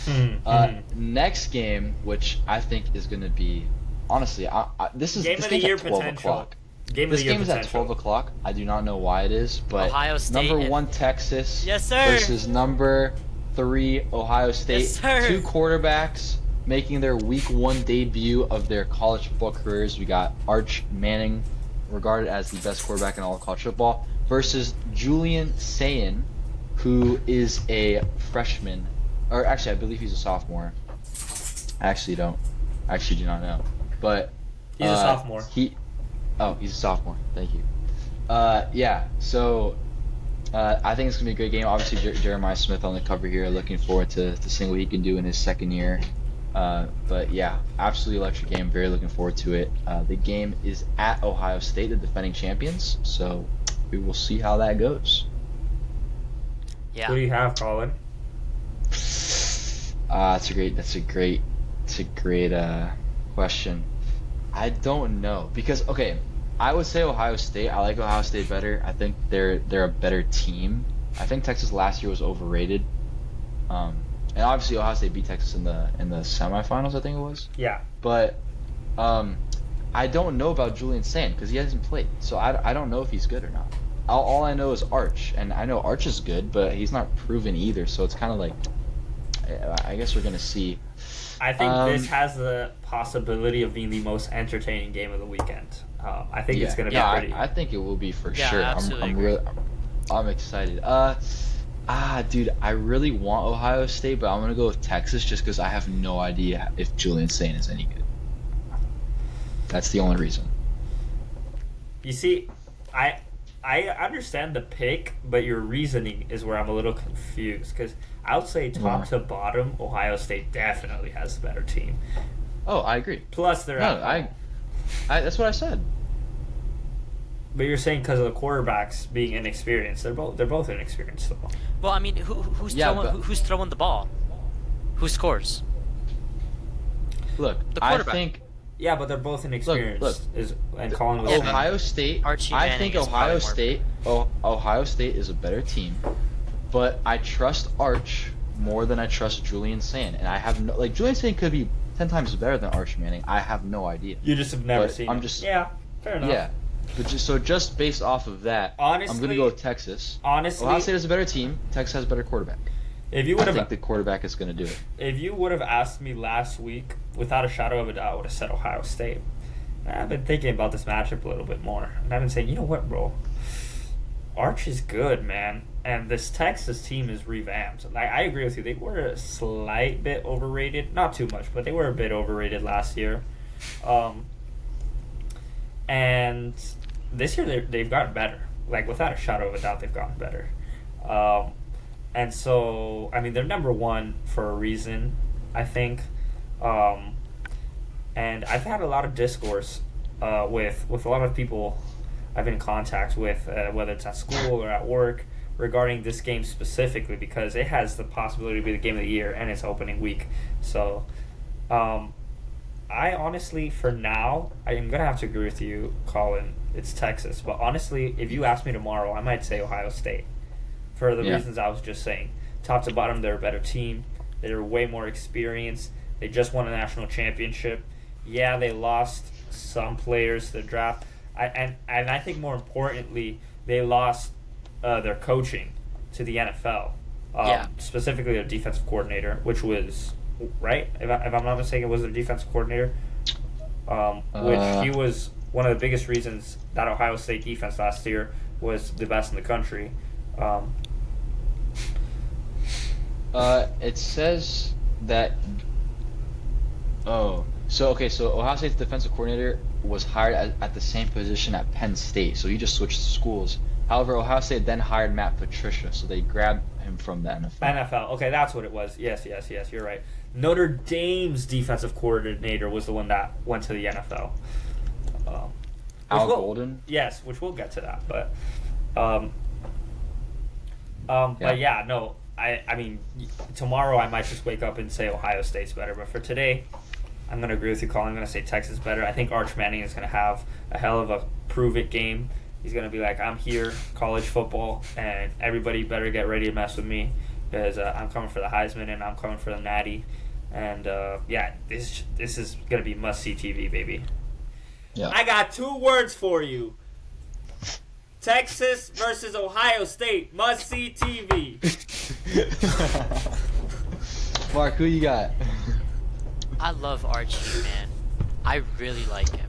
Next game, which I think is going to be, honestly, this game's at 12 o'clock. This game is at 12 o'clock. I do not know why it is, but Ohio State number 1 Texas versus versus number 3 Ohio State. Yes, sir. 2 quarterbacks making their week 1 debut of their college football careers. We got Arch Manning, regarded as the best quarterback in all of college football, versus Julian Sayin, who is a freshman, or actually I believe he's a sophomore. I actually do not know, but he's a sophomore. He's a sophomore. Thank you. So I think it's gonna be a great game. Obviously, Jeremiah Smith on the cover here. Looking forward to seeing what he can do in his second year. But yeah, absolutely electric game. Very looking forward to it. The game is at Ohio State, the defending champions. So we will see how that goes. Yeah. Who do you have, Colin? That's a great question. I don't know because I would say Ohio State. I like Ohio State better. I think they're a better team. I think Texas last year was overrated. And obviously Ohio State beat Texas in the semifinals, I think it was. Yeah. But I don't know about Julian Sayin because he hasn't played, so I don't know if he's good or not. All I know is Arch, and I know Arch is good, but he's not proven either. So it's kind of like, I guess we're gonna see. I think this has the possibility of being the most entertaining game of the weekend. I think it's gonna be pretty. I think it will be for sure. Absolutely. I'm excited. Dude, I really want Ohio State, but I'm gonna go with Texas just because I have no idea if Julian Sayin is any good. That's the only reason. You see, I understand the pick, but your reasoning is where I'm a little confused because I would say top to bottom, Ohio State definitely has the better team. Oh, I agree. Plus, they're at home. That's what I said. But you're saying because of the quarterbacks being inexperienced. They're both inexperienced, though. Well, I mean, who's throwing the ball? Who scores? Look, The quarterback. I think. Yeah, but they're both inexperienced. And Colin was Ohio State. Archie I Manning think is Ohio probably State. Ohio State is a better team, but I trust Arch more than I trust Julian Sand, and I have no Julian Sand could be 10 times better than Arch Manning. I have no idea. You just have never But seen. I'm it. just Yeah, fair enough. Yeah, but just based off of that, Honestly, I'm gonna go with Texas. Honestly, Ohio State is a better team. Texas has a better quarterback. if you I would think have the quarterback is gonna do it. if you would have asked me last week, without a shadow of a doubt, I would have said Ohio State. I've been thinking about this matchup a little bit more, and I've been saying, you know what, bro? Arch is good, man, and this Texas team is revamped. I agree with you. They were a slight bit overrated, not too much, but they were a bit overrated last year. And this year they've gotten better. Without a shadow of a doubt, they've gotten better. And so, I mean, they're number one for a reason, I think. And I've had a lot of discourse with a lot of people I've been in contact with, whether it's at school or at work, regarding this game specifically, because it has the possibility to be the game of the year and it's opening week. So, I honestly, for now, I'm going to have to agree with you, Colin. It's Texas. But honestly, if you ask me tomorrow, I might say Ohio State. For the reasons I was just saying. Top to bottom, they're a better team. They're way more experienced. They just won a national championship. Yeah, they lost some players to the draft. And I think more importantly, they lost their coaching to the NFL. Specifically their defensive coordinator, which was, right? If I'm not mistaken, was their defensive coordinator. Which he was one of the biggest reasons that Ohio State defense last year was the best in the country. It says that. So Ohio State's defensive coordinator was hired at the same position at Penn State, so he just switched schools. However, Ohio State then hired Matt Patricia, so they grabbed him from the NFL. Okay, that's what it was. Yes, you're right. Notre Dame's defensive coordinator was the one that went to the NFL. Al Golden? Yes, which we'll get to that, but but yeah, no, I mean, tomorrow I might just wake up and say Ohio State's better, but for today, I'm going to agree with you, Colin. I'm going to say Texas is better. I think Arch Manning is going to have a hell of a prove-it game. He's going to be like, I'm here, college football, and everybody better get ready to mess with me because I'm coming for the Heisman and I'm coming for the Natty. And, this is going to be must-see TV, baby. Yeah. I got 2 words for you. Texas versus Ohio State, must-see TV. Mark, who you got? I love Archie, man. I really like him.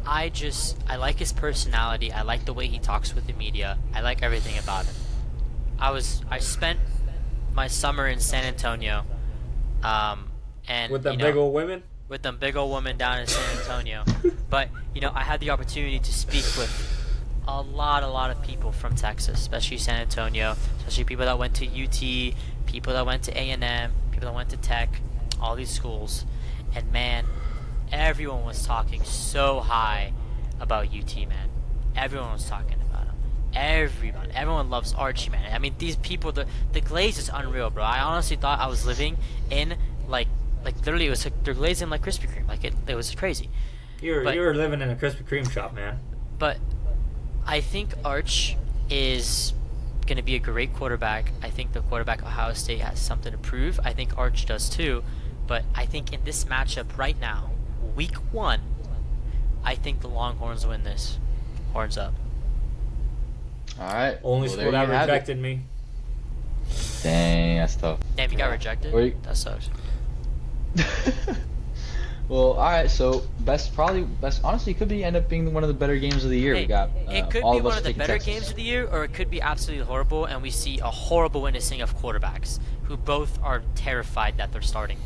I like his personality. I like the way he talks with the media. I like everything about him. I spent my summer in San Antonio, and with them big old women. With them big old women down in San Antonio, but I had the opportunity to speak with a lot of people from Texas, especially San Antonio, especially people that went to UT, people that went to A&M, people that went to Tech, all these schools, and man, everyone was talking so high about UT, man. Everyone was talking about him. Everyone loves Archie, man. I mean, these people, the glaze is unreal, bro. I honestly thought I was living in literally, it was they're glazing like Krispy Kreme. It was crazy. You were living in a Krispy Kreme shop, man. But I think Arch is going to be a great quarterback. I think the quarterback at Ohio State has something to prove. I think Arch does too. But I think in this matchup right now, week 1, I think the Longhorns win this. Horns up. All right. Only school that rejected me. Dang, that's tough. Damn, you got rejected? That sucks. Well, all right. So best, honestly, it could end up being one of the better games of the year. Hey, we got. It could be one of the better games of the year, or it could be absolutely horrible, and we see a horrible witnessing of quarterbacks who both are terrified that they're starting.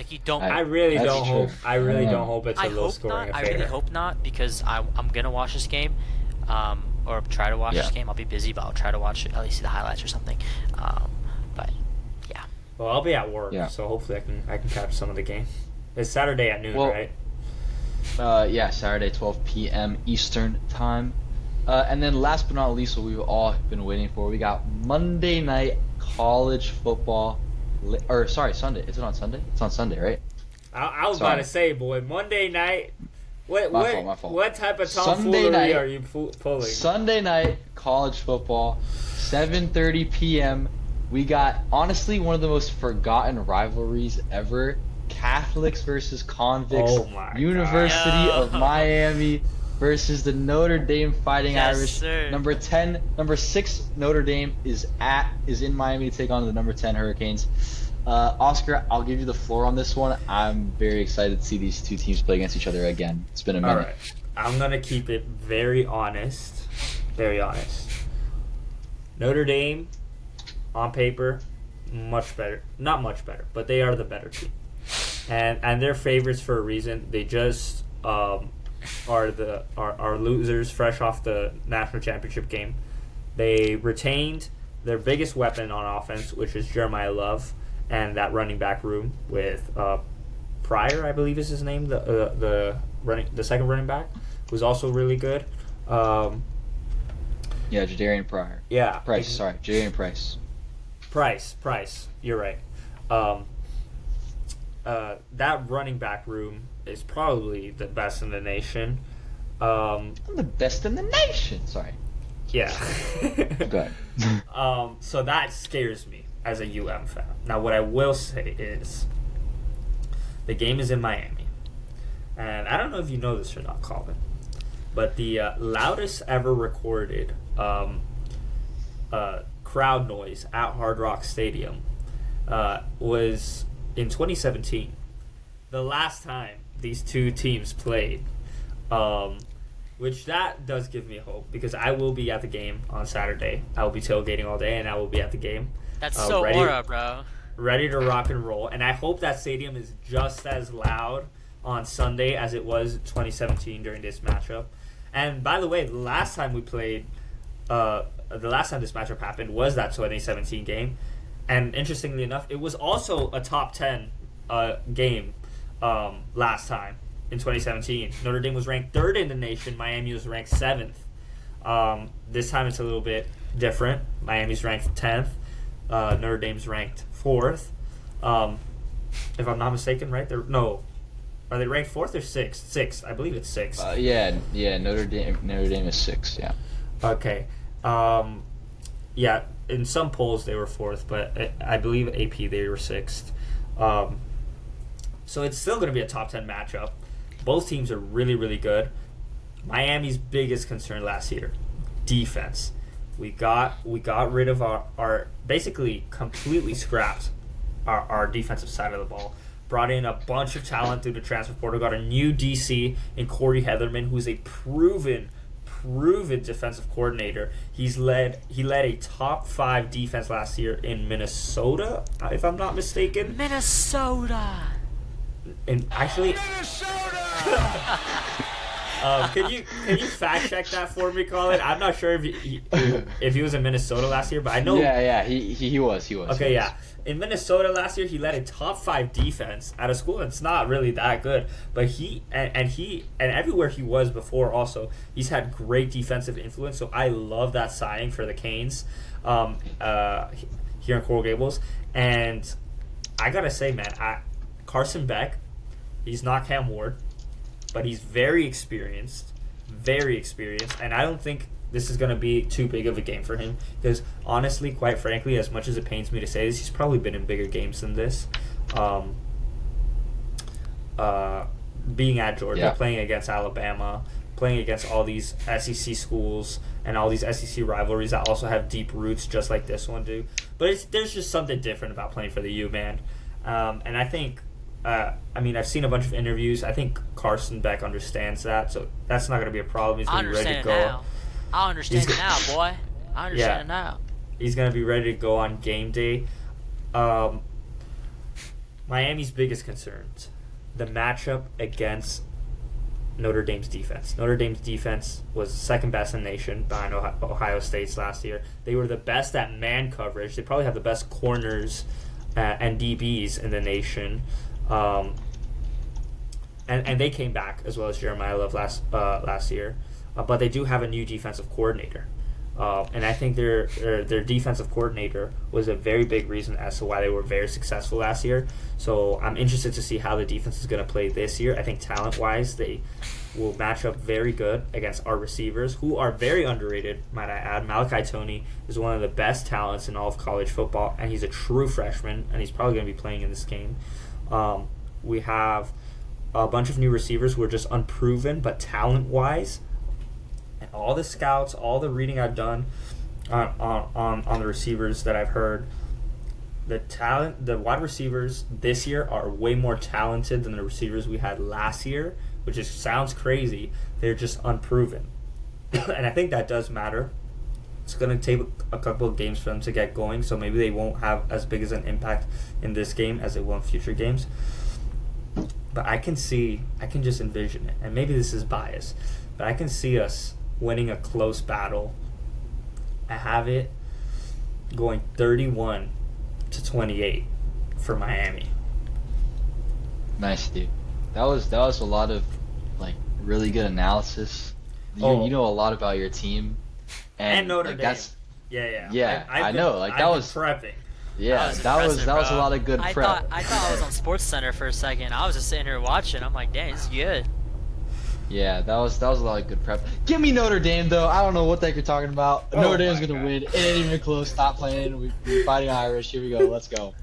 You don't. I really don't hope. I really don't hope it's a low scoring affair. I really hope not, because I'm gonna watch this game, or try to watch this game. I'll be busy, but I'll try to watch it, at least see the highlights or something. But yeah. Well, I'll be at work, so hopefully I can catch some of the game. It's Saturday at noon, right? Saturday, 12 p.m. Eastern time. And then last but not least, what we've all been waiting for, we got Monday night college football. Sunday. Is it on Sunday? It's on Sunday, right? I was about to say, boy, Monday night. My fault. What type of tomfoolery are you pulling? Sunday night college football, 7:30 p.m. We got, honestly, one of the most forgotten rivalries ever. Catholics versus Convicts. Oh my University of Miami versus the Notre Dame Fighting Irish. Sir. Number 6 Notre Dame is in Miami to take on the number 10 Hurricanes. Oscar, I'll give you the floor on this one. I'm very excited to see these two teams play against each other again. It's been a minute. All right. I'm going to keep it very honest. Very honest. Notre Dame, on paper, much better. Not much better, but they are the better team. And they're favorites for a reason. They just are losers fresh off the national championship game. They retained their biggest weapon on offense, which is Jeremiah Love, and that running back room with Pryor, I believe is his name, the second running back, who's also really good. Jadarian Pryor. Yeah. Jadarian Price. Price. You're right. That running back room is probably the best in the nation. I'm the best in the nation. Sorry. Yeah. Go ahead. So that scares me as a UM fan. Now, what I will say is the game is in Miami. And I don't know if you know this or not, Colin, but the loudest ever recorded crowd noise at Hard Rock Stadium was in 2017, the last time these two teams played, which that does give me hope because I will be at the game on Saturday. I will be tailgating all day, and I will be at the game. That's so aura, bro. Ready to rock and roll, and I hope that stadium is just as loud on Sunday as it was 2017 during this matchup. And by the way, the last time we played, the last time this matchup happened was that 2017 game. And interestingly enough, it was also a top 10 game last time in 2017. Notre Dame was ranked 3rd in the nation. Miami was ranked 7th. This time it's a little bit different. Miami's ranked 10th. Notre Dame's ranked 4th. If I'm not mistaken, right? Are they ranked 4th or 6th? 6th. I believe it's 6th. Notre Dame is 6th, yeah. Okay. In some polls they were 4th, but I believe AP they were 6th. So it's still going to be a top 10 matchup. Both teams are really, really good. Miami's biggest concern last year, defense. We got rid of our basically completely scrapped our defensive side of the ball. Brought in a bunch of talent through the transfer portal. Got a new DC in Corey Heatherman, who's a proven defensive coordinator. He led a top 5 defense last year in Minnesota, if I'm not mistaken. Minnesota. And actually, can you fact check that for me, Colin? I'm not sure if he was in Minnesota last year, but I know. Yeah, he was. Okay, yeah. In Minnesota last year, he led a top 5 defense at a school that's not really that good. But he everywhere he was before also, he's had great defensive influence. So I love that signing for the Canes here in Coral Gables. And I gotta say, man, Carson Beck, he's not Cam Ward, but he's very experienced, and I don't think this is going to be too big of a game for him because, honestly, quite frankly, as much as it pains me to say this, he's probably been in bigger games than this. Being at Georgia, playing against Alabama, playing against all these SEC schools and all these SEC rivalries that also have deep roots just like this one do. But there's just something different about playing for the U, man. And I think I've seen a bunch of interviews. I think Carson Beck understands that, so that's not going to be a problem. He's going to be ready to go. I understand it now, boy. I understand it now. He's going to be ready to go on game day. Miami's biggest concerns, the matchup against Notre Dame's defense. Notre Dame's defense was second best in the nation behind Ohio State's last year. They were the best at man coverage. They probably have the best corners and DBs in the nation. and they came back as well as Jeremiah Love last year, but they do have a new defensive coordinator. And I think their defensive coordinator was a very big reason as to why they were very successful last year. So I'm interested to see how the defense is going to play this year. I think talent-wise, they will match up very good against our receivers, who are very underrated, might I add. Malachi Toney is one of the best talents in all of college football, and he's a true freshman, and he's probably going to be playing in this game. We have a bunch of new receivers who are just unproven, but talent-wise, and all the scouts, all the reading I've done on the receivers that I've heard, the wide receivers this year are way more talented than the receivers we had last year, which sounds crazy. They're just unproven. And I think that does matter. It's going to take a couple of games for them to get going, so maybe they won't have as big as an impact in this game as they will in future games. But I can just envision it, and maybe this is bias, but I can see us winning a close battle. I have it going 31-28 for Miami. Nice, dude. That was a lot of really good analysis. You know a lot about your team, and Notre Dame. Yeah. I know. That was prepping. Yeah, that was a lot of good prep. I thought I was on Sports Center for a second. I was just sitting here watching. I'm like, dang, this is good. Yeah, that was a lot of good prep. Give me Notre Dame though. I don't know what the heck you're talking about. Notre Dame's gonna win. It ain't even close. Stop playing. We're fighting Irish. Here we go. Let's go.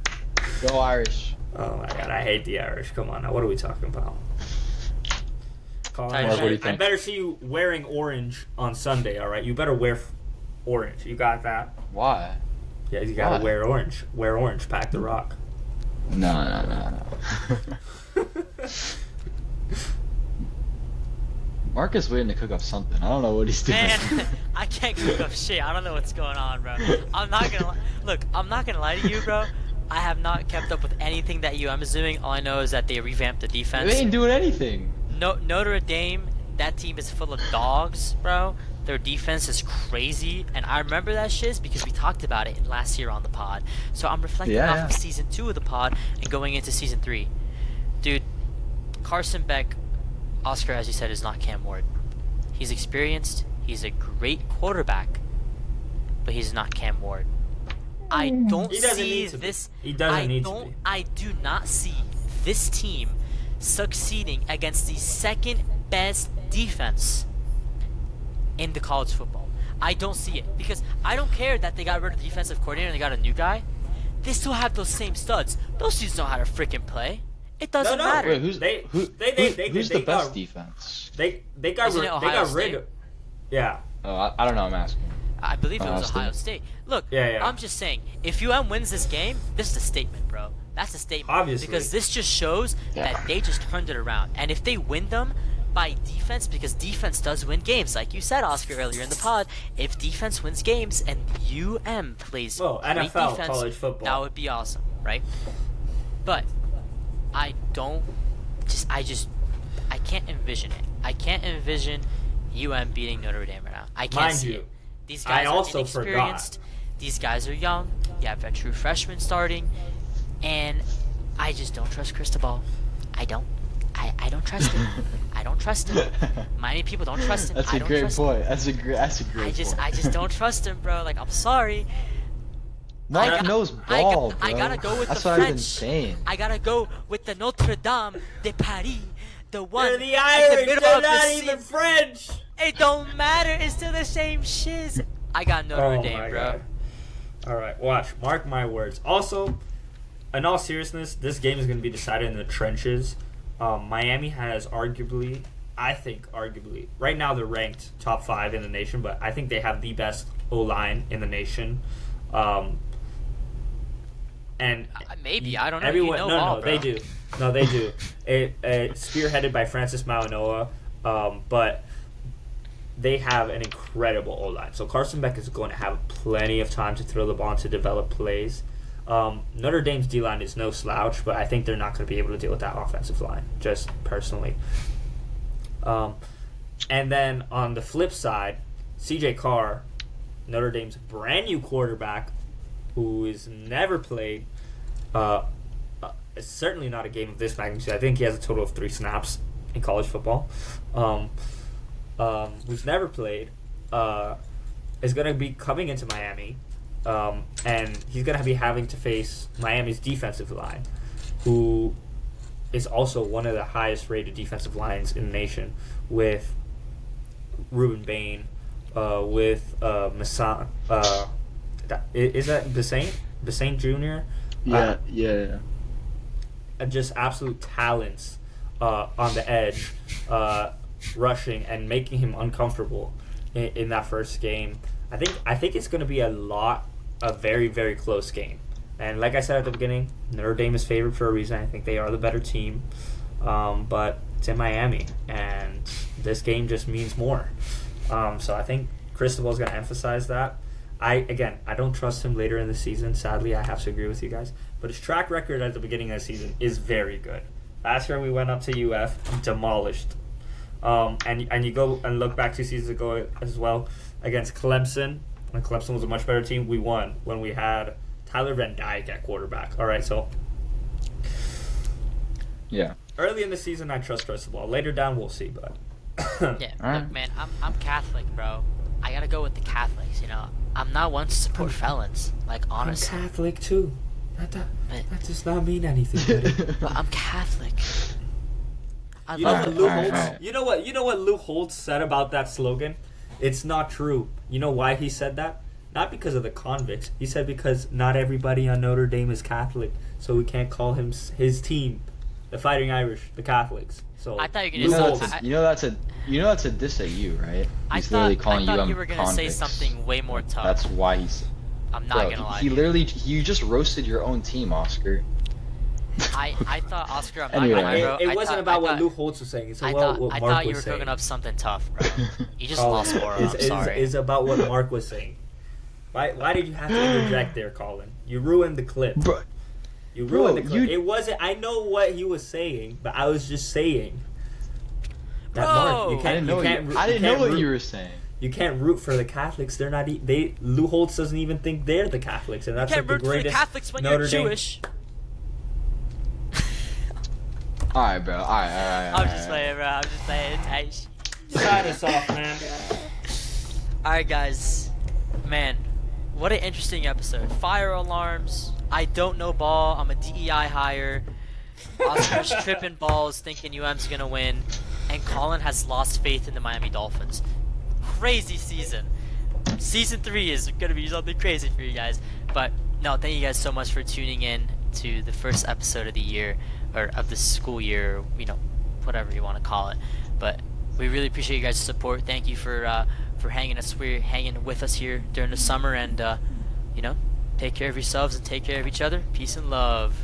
Go Irish. Oh my God, I hate the Irish. Come on now. What are we talking about? What do you think? I better see you wearing orange on Sunday. All right, you better wear orange. You got that? Why? Yeah, you gotta wear orange. Wear orange. Pack the rock. No. Marcus waiting to cook up something. I don't know what he's doing. Man, I can't cook up shit. I don't know what's going on, bro. I'm not gonna lie to you, bro. I have not kept up with anything that UM is doing. All I know is that they revamped the defense. They ain't doing anything. Notre Dame, that team is full of dogs, bro. Their defense is crazy, and I remember that shit because we talked about it last year on the pod. So I'm reflecting off of season 2 of the pod and going into season 3. Dude, Carson Beck, Oscar, as you said, is not Cam Ward. He's experienced. He's a great quarterback, but he's not Cam Ward. I don't see this. He doesn't need to be. I do not see this team succeeding against the second best defense in the college football. I don't see it because I don't care that they got rid of the defensive coordinator and they got a new guy. They still have those same studs. Those dudes know how to freaking play. It doesn't matter. Wait, who's the best defense? They got rid of. Yeah. Oh, I don't know. I'm asking. I believe it was Ohio State. Look, I'm just saying, if UM wins this game, this is a statement, bro. That's a statement. Obviously. Because this just shows that they just turned it around. And if they win them by defense, because defense does win games, like you said, Oscar, earlier in the pod, if defense wins games and UM plays great NFL, defense, college football, that would be awesome, right? But I can't envision it. I can't envision UM beating Notre Dame right now. I can't see it. These guys are inexperienced. These guys are young. You have a true freshman starting. And I just don't trust Cristobal. I don't trust him. I don't trust him. Miami people don't trust him. That's a great point. That's a great point. I just don't trust him, bro. Like, I'm sorry. Mark knows ball, bro. I gotta go with That's the what French. I've been saying. I gotta go with the Notre Dame de Paris. The one. They're the Irish. They're not even sea. French. It don't matter. It's still the same shiz. I got Notre Dame, bro. God. All right, watch. Mark my words. Also, in all seriousness, this game is going to be decided in the trenches. Miami has arguably, right now they're ranked top 5 in the nation, but I think they have the best O-line in the nation. And maybe, I don't know. Everyone, you know they do. No, they do. Spearheaded by Francis Malinois, but they have an incredible O-line. So Carson Beck is going to have plenty of time to throw the ball and to develop plays. Notre Dame's D-line is no slouch, but I think they're not going to be able to deal with that offensive line, just personally. And then on the flip side, C.J. Carr, Notre Dame's brand new quarterback, who has never played, certainly not a game of this magnitude. I think he has a total of 3 snaps in college football, who's never played, is going to be coming into Miami, and he's going to be having to face Miami's defensive line, who is also one of the highest rated defensive lines in the nation, with Ruben Bain, with Massa. Is that Bassane Jr.? Yeah. Just absolute talents on the edge, rushing and making him uncomfortable in that first game. I think it's going to be a very, very close game. And like I said at the beginning, Notre Dame is favored for a reason. I think they are the better team. But it's in Miami, and this game just means more. So I think Cristobal is going to emphasize that. I don't trust him later in the season. Sadly, I have to agree with you guys. But his track record at the beginning of the season is very good. Last year we went up to UF, demolished. And you go and look back 2 seasons ago as well against Clemson. When Clemson was a much better team, we won when we had Tyler Van Dyke at quarterback. All right, so yeah. Early in the season, I trust Cristobal. Later down, we'll see. But yeah, look, man, I'm Catholic, bro. I gotta go with the Catholics. You know, I'm not one to support felons. Like, honestly, I'm Catholic too. That does not mean anything, buddy. But I'm Catholic. You know what Lou Holtz said about that slogan? It's not true. You know why he said that? Not because of the convicts. He said because not everybody on Notre Dame is Catholic, so we can't call his team, the Fighting Irish, the Catholics. So I thought you were gonna say that's a diss at you, right? I thought you were gonna say something way more tough. That's why he's. I'm not gonna lie. You just roasted your own team, Oscar. I thought, Oscar, I'm Anyway, not gonna lie, bro. It wasn't about what Lou Holtz was saying. It's about what Mark was saying. I thought you were cooking up something tough, bro. You just lost Aura. I'm sorry. It's about what Mark was saying. Why did you have to interject there, Colin? You ruined the clip. Bro, you ruined the clip. It wasn't. I know what he was saying, but I was just saying that Mark. You can't. I didn't know what you were saying. You can't root for the Catholics. They're not. Lou Holtz doesn't even think they're the Catholics, and that's you like can't the root for the greatest. Catholics when Notre you're Dame. Jewish. Alright, bro. Alright. I'm just playing, bro. I'm just playing. Hey. Sign us off, man. Alright, guys. Man, what an interesting episode. Fire alarms. I don't know ball. I'm a DEI hire. Oscar's tripping balls, thinking UM's gonna win. And Colin has lost faith in the Miami Dolphins. Crazy season. Season 3 is gonna be something crazy for you guys. But no, thank you guys so much for tuning in to the first episode of the year, or of the school year, you know, whatever you want to call it. But we really appreciate you guys' support. Thank you for hanging with us here during the summer, and you know, take care of yourselves and take care of each other. Peace and love.